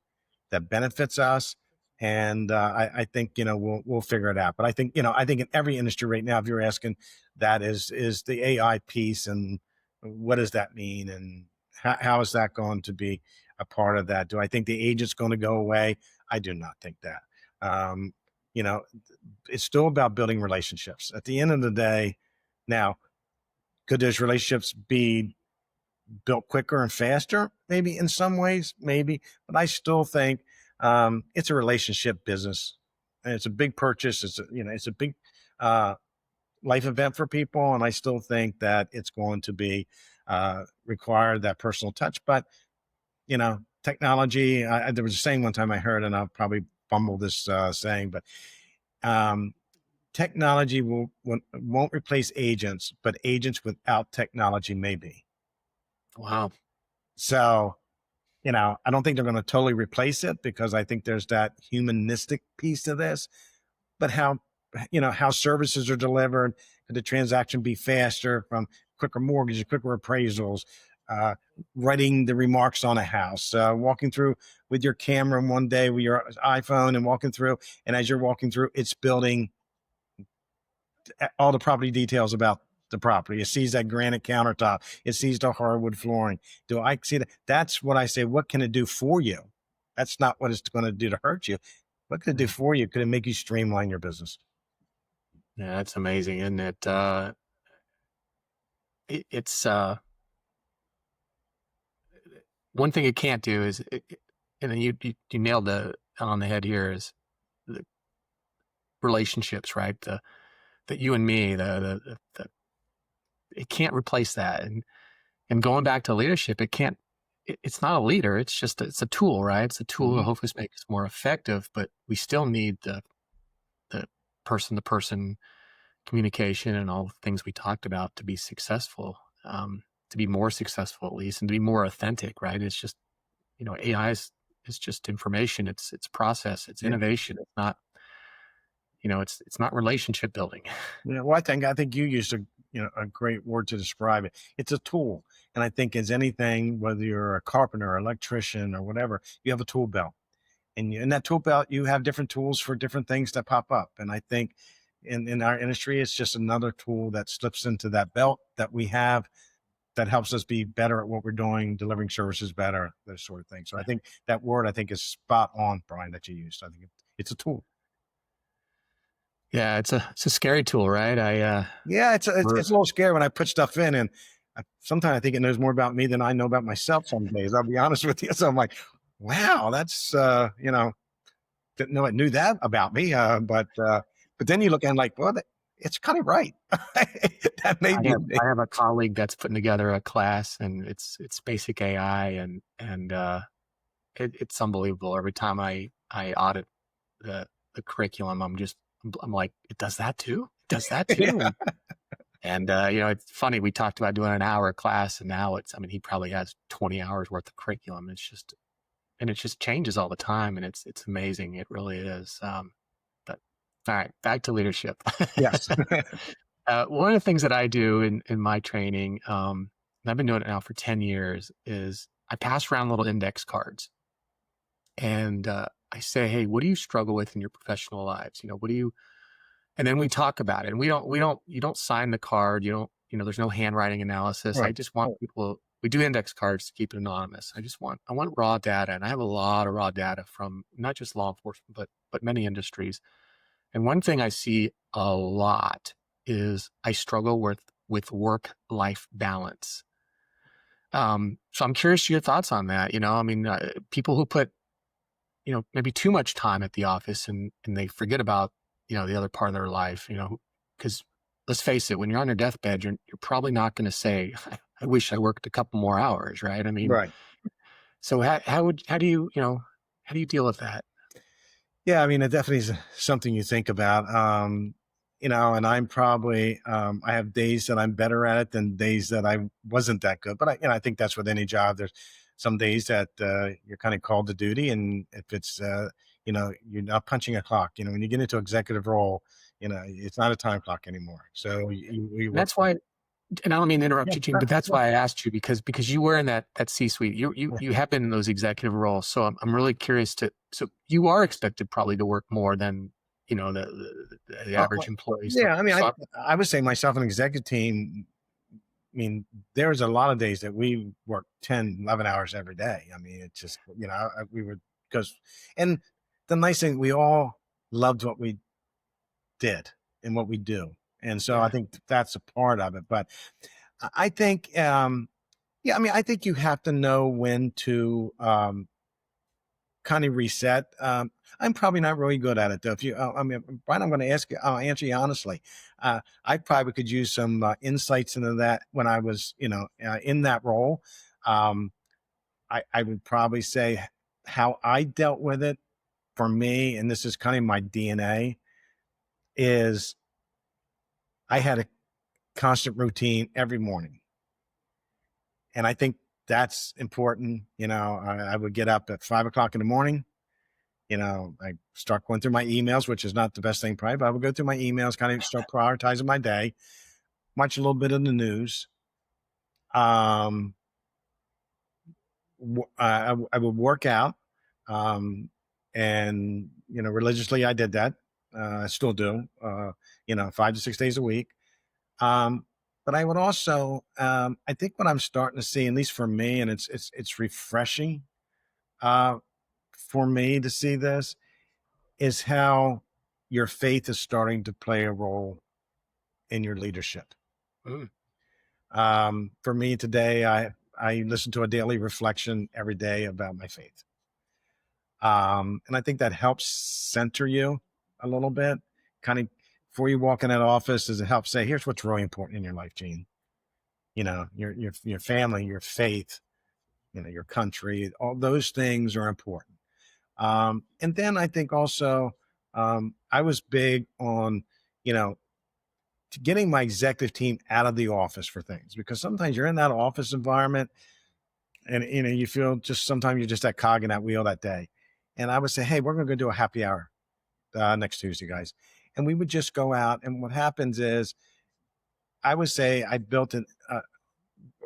that benefits us. And I think we'll figure it out. But I think in every industry right now, if you're asking, that is the AI piece, and what does that mean, and how is that going to be a part of that? Do I think the agent's going to go away? I do not think that. Um, you know, it's still about building relationships. At the end of the day, now, could those relationships be built quicker and faster? Maybe in some ways, maybe, but I still think it's a relationship business, and it's a big purchase. It's a big uh, life event for people, and I still think that it's going to be require that personal touch. But technology. There was a saying one time I heard, and I'll probably fumble this saying, but um, technology won't replace agents, but agents without technology may be. Wow. So I don't think they're going to totally replace it, because I think there's that humanistic piece to this. But how services are delivered, could the transaction be faster, from quicker mortgages, quicker appraisals, uh, writing the remarks on a house, walking through with your camera one day with your iPhone and walking through, and as you're walking through, it's building all the property details about the property. It sees that granite countertop. It sees the hardwood flooring. Do I see that? That's what I say. What can it do for you? That's not what it's going to do to hurt you. What could it do Mm. for you? Could it make you streamline your business? Yeah, that's amazing, isn't it? It's one thing it can't do is, and then you nailed the on the head here, is the relationships, right? The you and me, the it can't replace that. And going back to leadership, it can't. It's not a leader. It's a tool, right? It's a tool to Mm-hmm. hopefully make us more effective. But we still need the person to person communication and all the things we talked about to be successful, to be more successful at least, and to be more authentic, right? It's just, AI is just information. It's process. It's Yeah. innovation. It's not, it's not relationship building. Yeah. Well, I think you used a great word to describe it. It's a tool, and I think as anything, whether you're a carpenter, electrician, or whatever, you have a tool belt. And in that tool belt, you have different tools for different things that pop up. And I think in our industry, it's just another tool that slips into that belt that we have, that helps us be better at what we're doing, delivering services better, those sort of things. So I think that word, I think, is spot on, Brian, that you used. I think it's a tool. Yeah, it's a scary tool, right? Yeah, We're, it's a little scary when I put stuff in, and sometimes I think it knows more about me than I know about myself. Some days, I'll be honest with you. So I'm like, wow, that's didn't know it knew that about me. But then you look at it like, well, it's kind of right. That may I be have me. I have a colleague that's putting together a class, and it's basic AI, and it's unbelievable. Every time I audit the curriculum, I'm like, it does that too? It does that too? Yeah, And it's funny. We talked about doing an hour class, and now I mean, he probably has 20 hours worth of curriculum. And it just changes all the time, and it's amazing. It really is. But all right, back to leadership. yes, One of the things that I do in my training, and I've been doing it now for 10 years, is I pass around little index cards, and I say, hey, what do you struggle with in your professional lives? What do you, and then we talk about it. And you don't sign the card. There's no handwriting analysis. I right. just want people, we do index cards to keep it anonymous. I want raw data. And I have a lot of raw data from not just law enforcement, but many industries. And one thing I see a lot is I struggle with work-life balance. So I'm curious your thoughts on that. I mean, people who put, maybe too much time at the office and they forget about, the other part of their life, because let's face it, when you're on your deathbed, you're probably not going to say, I wish I worked a couple more hours, right? I mean, Right. so how do you, how do you deal with that? Yeah, I mean, it definitely is something you think about. And I'm probably I have days that I'm better at it than days that I wasn't that good. But I think that's with any job. There's some days that you're kind of called to duty, and if it's you're not punching a clock. When you get into executive role, it's not a time clock anymore. So you And work. that's why, and I don't mean to interrupt Yeah, you, Gene, sure, but that's sure. why I asked you because you were in that C-suite. You have been in those executive roles, so I'm really curious to. So you are expected probably to work more than the Oh, average employee. So yeah, I mean, so I would say myself and executive team. I mean, there's a lot of days that we work 10, 11 hours every day. I mean, it's just, we would, because, and the nice thing, we all loved what we did and what we do. And so I yeah, think that's a part of it. But I think, yeah, I mean, I think you have to know when to kind of reset. I'm probably not really good at it though. If you, I mean, Brian, I'm going to ask you, I'll answer you honestly. I probably could use some insights into that when I was, in that role. Um, I would probably say how I dealt with it for me, and this is kind of my DNA, is I had a constant routine every morning. And I think that's important. I would get up at 5 o'clock in the morning. I start going through my emails, which is not the best thing, probably, but I would go through my emails, kind of start prioritizing my day, watch a little bit of the news. Um, I would work out, and religiously, I did that. I still do. 5 to 6 days a week. Um, but I would also, I think what I'm starting to see, at least for me, and it's refreshing uh, for me to see this, is how your faith is starting to play a role in your leadership. mm, For me today, I listen to a daily reflection every day about my faith, and I think that helps center you a little bit. Kind of before you walk in that office, does it help say, "Here's what's really important in your life, Gene? Your family, your faith, your country. All those things are important." And then I think also I was big on you know getting my executive team out of the office for things, because sometimes you're in that office environment and you feel just sometimes you're just that cog in that wheel that day. And I would say, hey, we're going to go do a happy hour next Tuesday, guys. And we would just go out. And what happens is, I would say I built a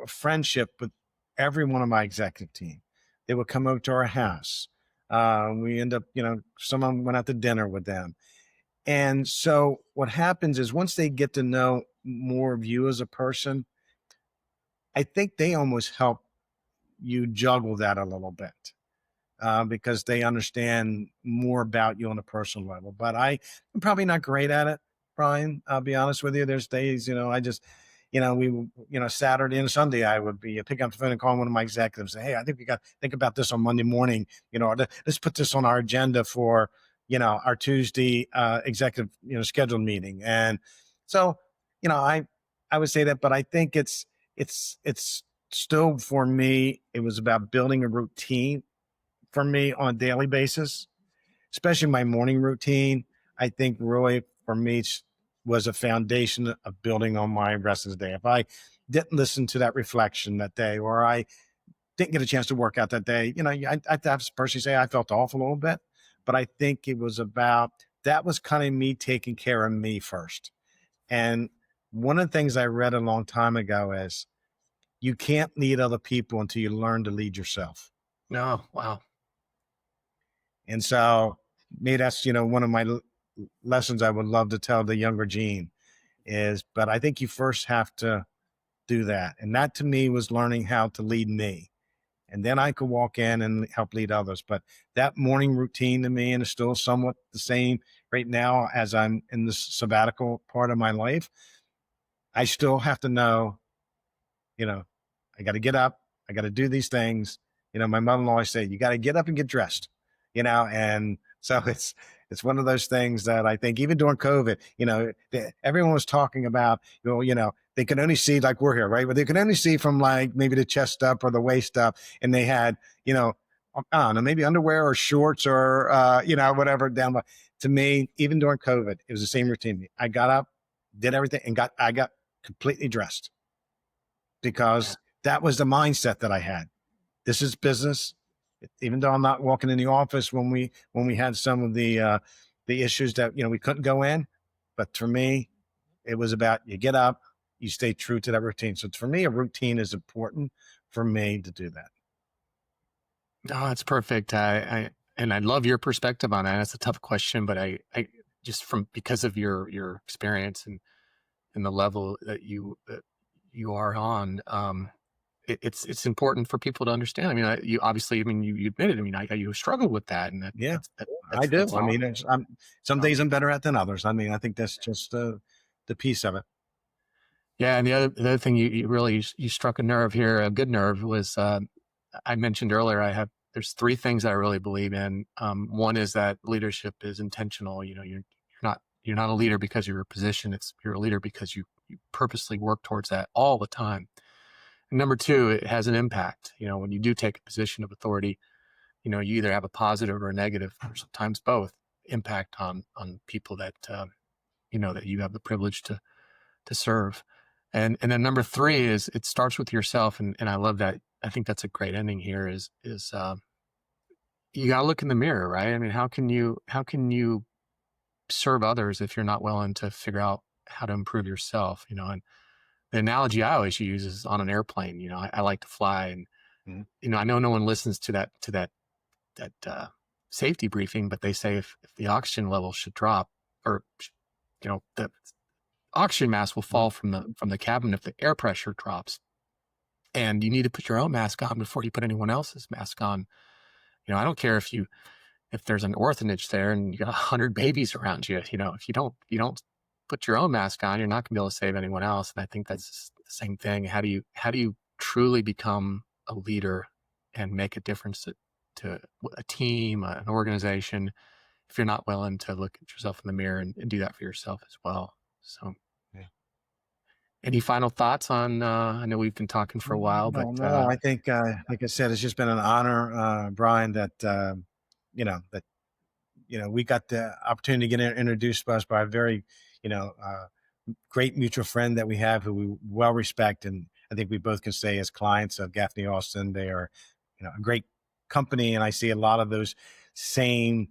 friendship with every one of my executive team. They would come over to our house. We end up, someone went out to dinner with them. And so what happens is, once they get to know more of you as a person, I think they almost help you juggle that a little bit, because they understand more about you on a personal level. But I'm probably not great at it, Brian. I'll be honest with you. There's days, I just, Saturday and Sunday, I would be picking up the phone and calling one of my executives, say, hey, I think we got to think about this on Monday morning. Let's put this on our agenda for, our Tuesday executive, scheduled meeting. And so, I would say that, but I think it's still, for me, it was about building a routine for me on a daily basis, especially my morning routine. I think really for me was a foundation of building on my rest of the day. If I didn't listen to that reflection that day, or I didn't get a chance to work out that day, I'd have to personally say I felt off a little bit. But I think it was about, that was kind of me taking care of me first. And one of the things I read a long time ago is, you can't lead other people until you learn to lead yourself. no, wow, And so maybe that's, one of my lessons I would love to tell the younger Gene is, but I think you first have to do that. And that to me was learning how to lead me. and then I could walk in and help lead others. But that morning routine to me, and it's still somewhat the same right now as I'm in this sabbatical part of my life. I still have to know, you know, I got to get up, I got to do these things. My mother-in-law always said, you got to get up and get dressed, and so it's one of those things that I think even during COVID, everyone was talking about, they could only see like we're here, right? But they could only see from like maybe the chest up or the waist up. And they had, I don't know, maybe underwear or shorts or, whatever down. To me, even during COVID, it was the same routine. I got up, did everything and I got completely dressed because that was the mindset that I had. This is business. Even though I'm not walking in the office when we had some of the issues that we couldn't go in, but for me, it was about you get up, you stay true to that routine. So for me, a routine is important for me to do that. Oh, that's perfect. And I love your perspective on that. It's a tough question, but I just because of your experience and the level that you are on, it's important for people to understand. I mean, you obviously, you admitted. I mean, you struggled with that, and Yeah, I that's do. I awesome. mean, some days I'm better at than others. I mean, I think that's just the piece of it. Yeah, and the other thing you really you struck a nerve here, a good nerve was I mentioned earlier. There's three things I really believe in. One is that leadership is intentional. You're not a leader because you're a position. You're a leader because you purposely work towards that all the time. And number two, it has an impact. When you do take a position of authority, you either have a positive or a negative, or sometimes both, impact on people that that you have the privilege to serve. And then number three is it starts with yourself. And I love that. I think that's a great ending here is you got to look in the mirror, right? I mean, how can you serve others if you're not willing to figure out how to improve yourself? And the analogy I always use is on an airplane. I like to fly, and I know no one listens to that safety briefing, but they say if the oxygen level should drop, or the oxygen mask will fall from the cabin if the air pressure drops, and you need to put your own mask on before you put anyone else's mask on. I don't care if there's an orphanage there and you got 100 babies around you. If you don't put your own mask on, you're not gonna be able to save anyone else. And I think that's the same thing. How do you truly become a leader and make a difference to a team, an organization, if you're not willing to look at yourself in the mirror and do that for yourself as well? So, Yeah. any final thoughts on? I know we've been talking for a while, but No, I think, like I said, it's just been an honor, Brian, that we got the opportunity to get introduced to us by a very, great mutual friend that we have who we well respect. And I think we both can say as clients of Gaffney Austin, they are, a great company. And I see a lot of those same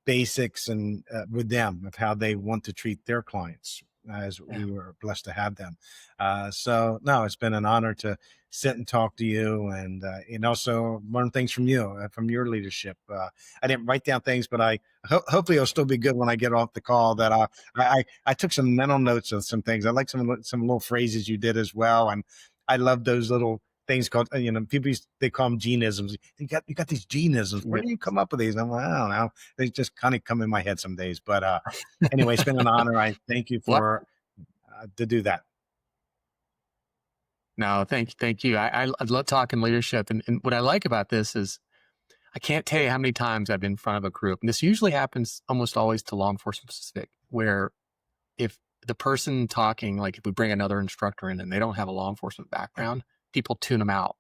basics and with them of how they want to treat their clients as yeah. we were blessed to have them. So no, it's been an honor to sit and talk to you and also learn things from you, from your leadership. I didn't write down things, but hopefully it'll still be good when I get off the call that I took some mental notes of some things. I like some little phrases you did as well. And I love those little things called, people, they call them genisms. You got these genisms. Where do you come up with these? I'm like, I don't know. They just kind of come in my head some days. But anyway, it's been an honor. I thank you What? for to do that. No, thank you. I love talking leadership, and what I like about this is I can't tell you how many times I've been in front of a group, and this usually happens almost always to law enforcement specific, where if the person talking, like if we bring another instructor in and they don't have a law enforcement background, people tune them out.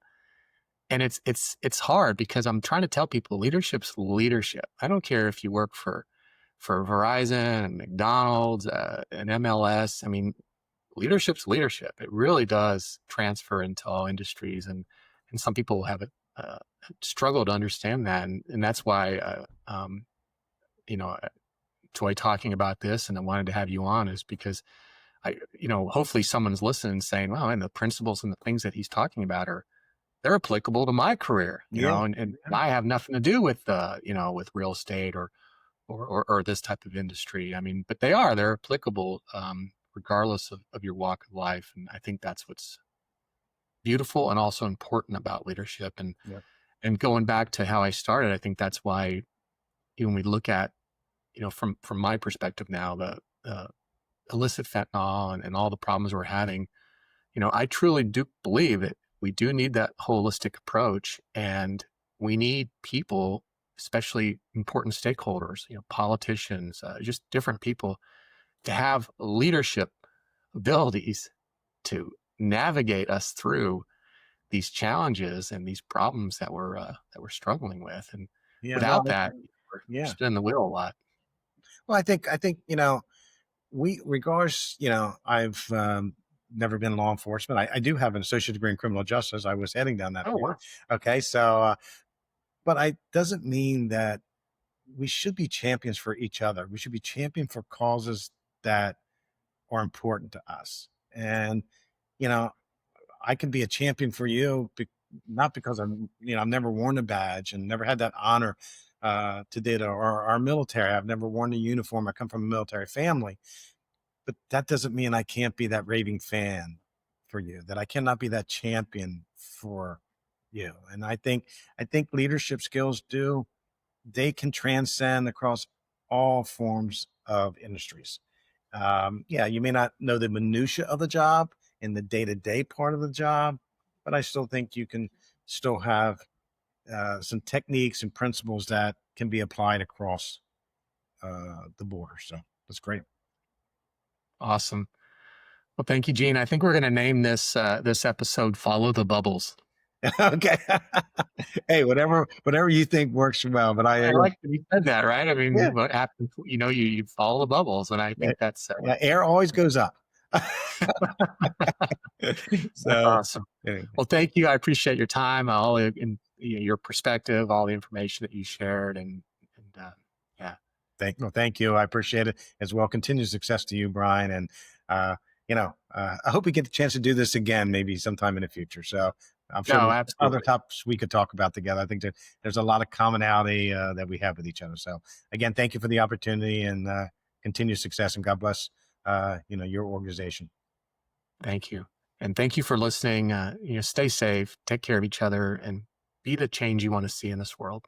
And it's hard because I'm trying to tell people leadership's leadership. I don't care if you work for Verizon and McDonald's, and MLS. I mean, leadership's leadership. It really does transfer into all industries, and some people have struggle to understand that, and that's why I enjoy talking about this, and I wanted to have you on is because hopefully someone's listening, saying, "Wow, and the principles and the things that he's talking about they're applicable to my career," Yeah. and I have nothing to do with with real estate or this type of industry. I mean, but they're applicable regardless of your walk of life. And I think that's what's beautiful and also important about leadership. Yeah. And going back to how I started, I think that's why when we look at, from my perspective now, the illicit fentanyl and all the problems we're having, I truly do believe that we do need that holistic approach, and we need people, especially important stakeholders, politicians, just different people, to have leadership abilities to navigate us through these challenges and these problems that we're struggling with. And Yeah. No, without that, we're yeah. spinning the wheel a lot. Well, I think, we regards, I've never been in law enforcement. I do have an associate degree in criminal justice. I was heading down that Oh, path. wow. Okay. So, but I doesn't mean that we should be champions for each other. We should be champion for causes that are important to us. And, you know, I can be a champion for you, not because I've never worn a badge and never had that honor to date, or our military. I've never worn a uniform. I come from a military family, but that doesn't mean I can't be that raving fan for you, that I cannot be that champion for you. And I think leadership skills they can transcend across all forms of industries. Yeah, you may not know the minutia of the job and the day-to-day part of the job, but I still think you can still have some techniques and principles that can be applied across the border. So that's great. Awesome. Well, thank you, Gene. I think we're going to name this episode "Follow the Bubbles." Okay. Hey, whatever you think works well, but I I like that you said that, right? I mean, yeah, what happens? You follow the bubbles, and I yeah, think that's yeah, air always goes up. that's So awesome. anyway, Well, thank you. I appreciate your time, your perspective, all the information that you shared, and yeah, thank you. I appreciate it as well. Continued success to you, Brian. And I hope we get the chance to do this again, maybe sometime in the future. So I'm sure no, there's other absolutely. topics we could talk about together. I think that there's a lot of commonality that we have with each other. So again, thank you for the opportunity, and continued success, and God bless your organization. Thank you, and thank you for listening. Stay safe, take care of each other, and be the change you want to see in this world.